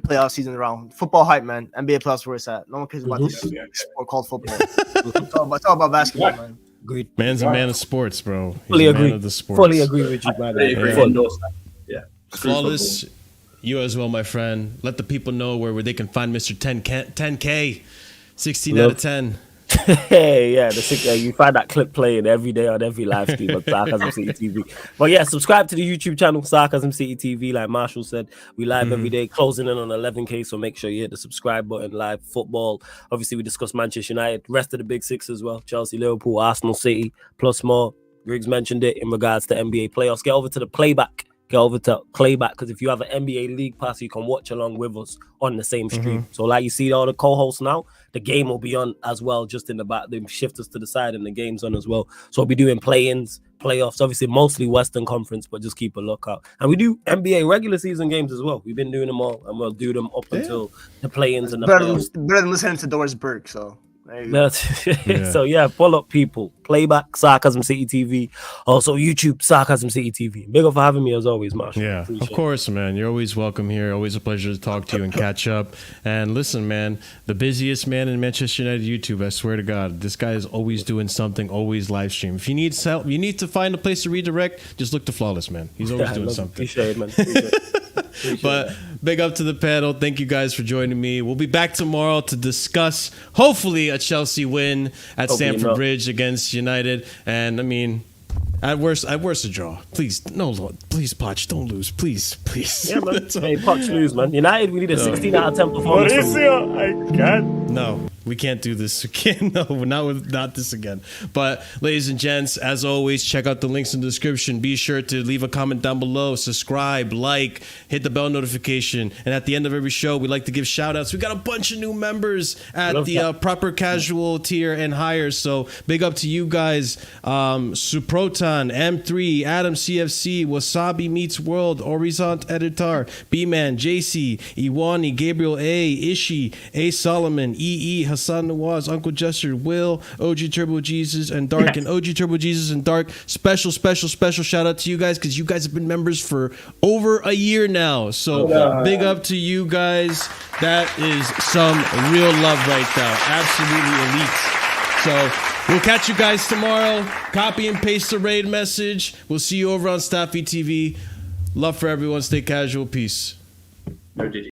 playoff season around. Football hype, man. NBA playoffs where it's at. No one cares about this sport called football. It's all about basketball, man. Agreed. Man's a man of sports, bro. He's Fully a agree. man of the sports. Fully agree with you, man. Yeah. Flawless, you as well, my friend. Let the people know where they can find Mr. 10K, 16 out of 10. Hey, yeah, you find that clip playing every day on every live stream on Sarcasm City TV. But yeah, subscribe to the YouTube channel Sarcasm City TV. Like Marshall said, we live every day, closing in on 11K. So make sure you hit the subscribe button. Live football. Obviously, we discuss Manchester United, rest of the big six as well: Chelsea, Liverpool, Arsenal, City, plus more. Griggs mentioned it in regards to NBA playoffs. Get over to the playback. Get over to playback, because if you have an NBA League Pass, you can watch along with us on the same stream. So like you see all the co-hosts now, the game will be on as well, just in the back. They shift us to the side and the game's on as well. So we'll be doing play-ins, playoffs, obviously mostly Western Conference, but just keep a lookout. And we do NBA regular season games as well. We've been doing them all, and we'll do them up until the play-ins and the playoffs. Better than listening to Doris Burke, so... So yeah, pull up people. Playback Sarcasm City TV. Also YouTube Sarcasm City TV. Big up for having me as always, Marshall. Yeah, Appreciate of course, man. You're always welcome here. Always a pleasure to talk to you and catch up. And listen, man, the busiest man in Manchester United YouTube. I swear to God, this guy is always doing something. Always live stream. If you need help, you need to find a place to redirect. Just look to Flawless, man. He's always doing something. Appreciate it, man. Appreciate it. Big up to the panel. Thank you guys for joining me. We'll be back tomorrow to discuss, hopefully, a Chelsea win at Stamford Bridge against United. And I mean, at worst, a draw. Please, no, Lord, please, Poch, don't lose, please. Yeah, man. Hey, Poch lose, man. United, we need a 16 out of 10 performance. I can't. No, we can't do this again. No, not this again. But, ladies and gents, as always, check out the links in the description. Be sure to leave a comment down below, subscribe, like, hit the bell notification. And at the end of every show, we like to give shout outs. We got a bunch of new members at the proper casual tier and higher. So big up to you guys. Suproton, M3, Adam CFC, Wasabi Meets World, Horizont Editor, B-Man, JC, Iwani, Gabriel A, Ishi, A Solomon, EE, Hassan Nawaz, Uncle Jester, Will, OG Turbo Jesus, and Dark. And OG Turbo Jesus and Dark, special shout out to you guys, because you guys have been members for over a year now. So big up to you guys. That is some real love right there. Absolutely elite. So we'll catch you guys tomorrow. Copy and paste the raid message. We'll see you over on Staffy TV. Love for everyone. Stay casual. Peace. No, did you?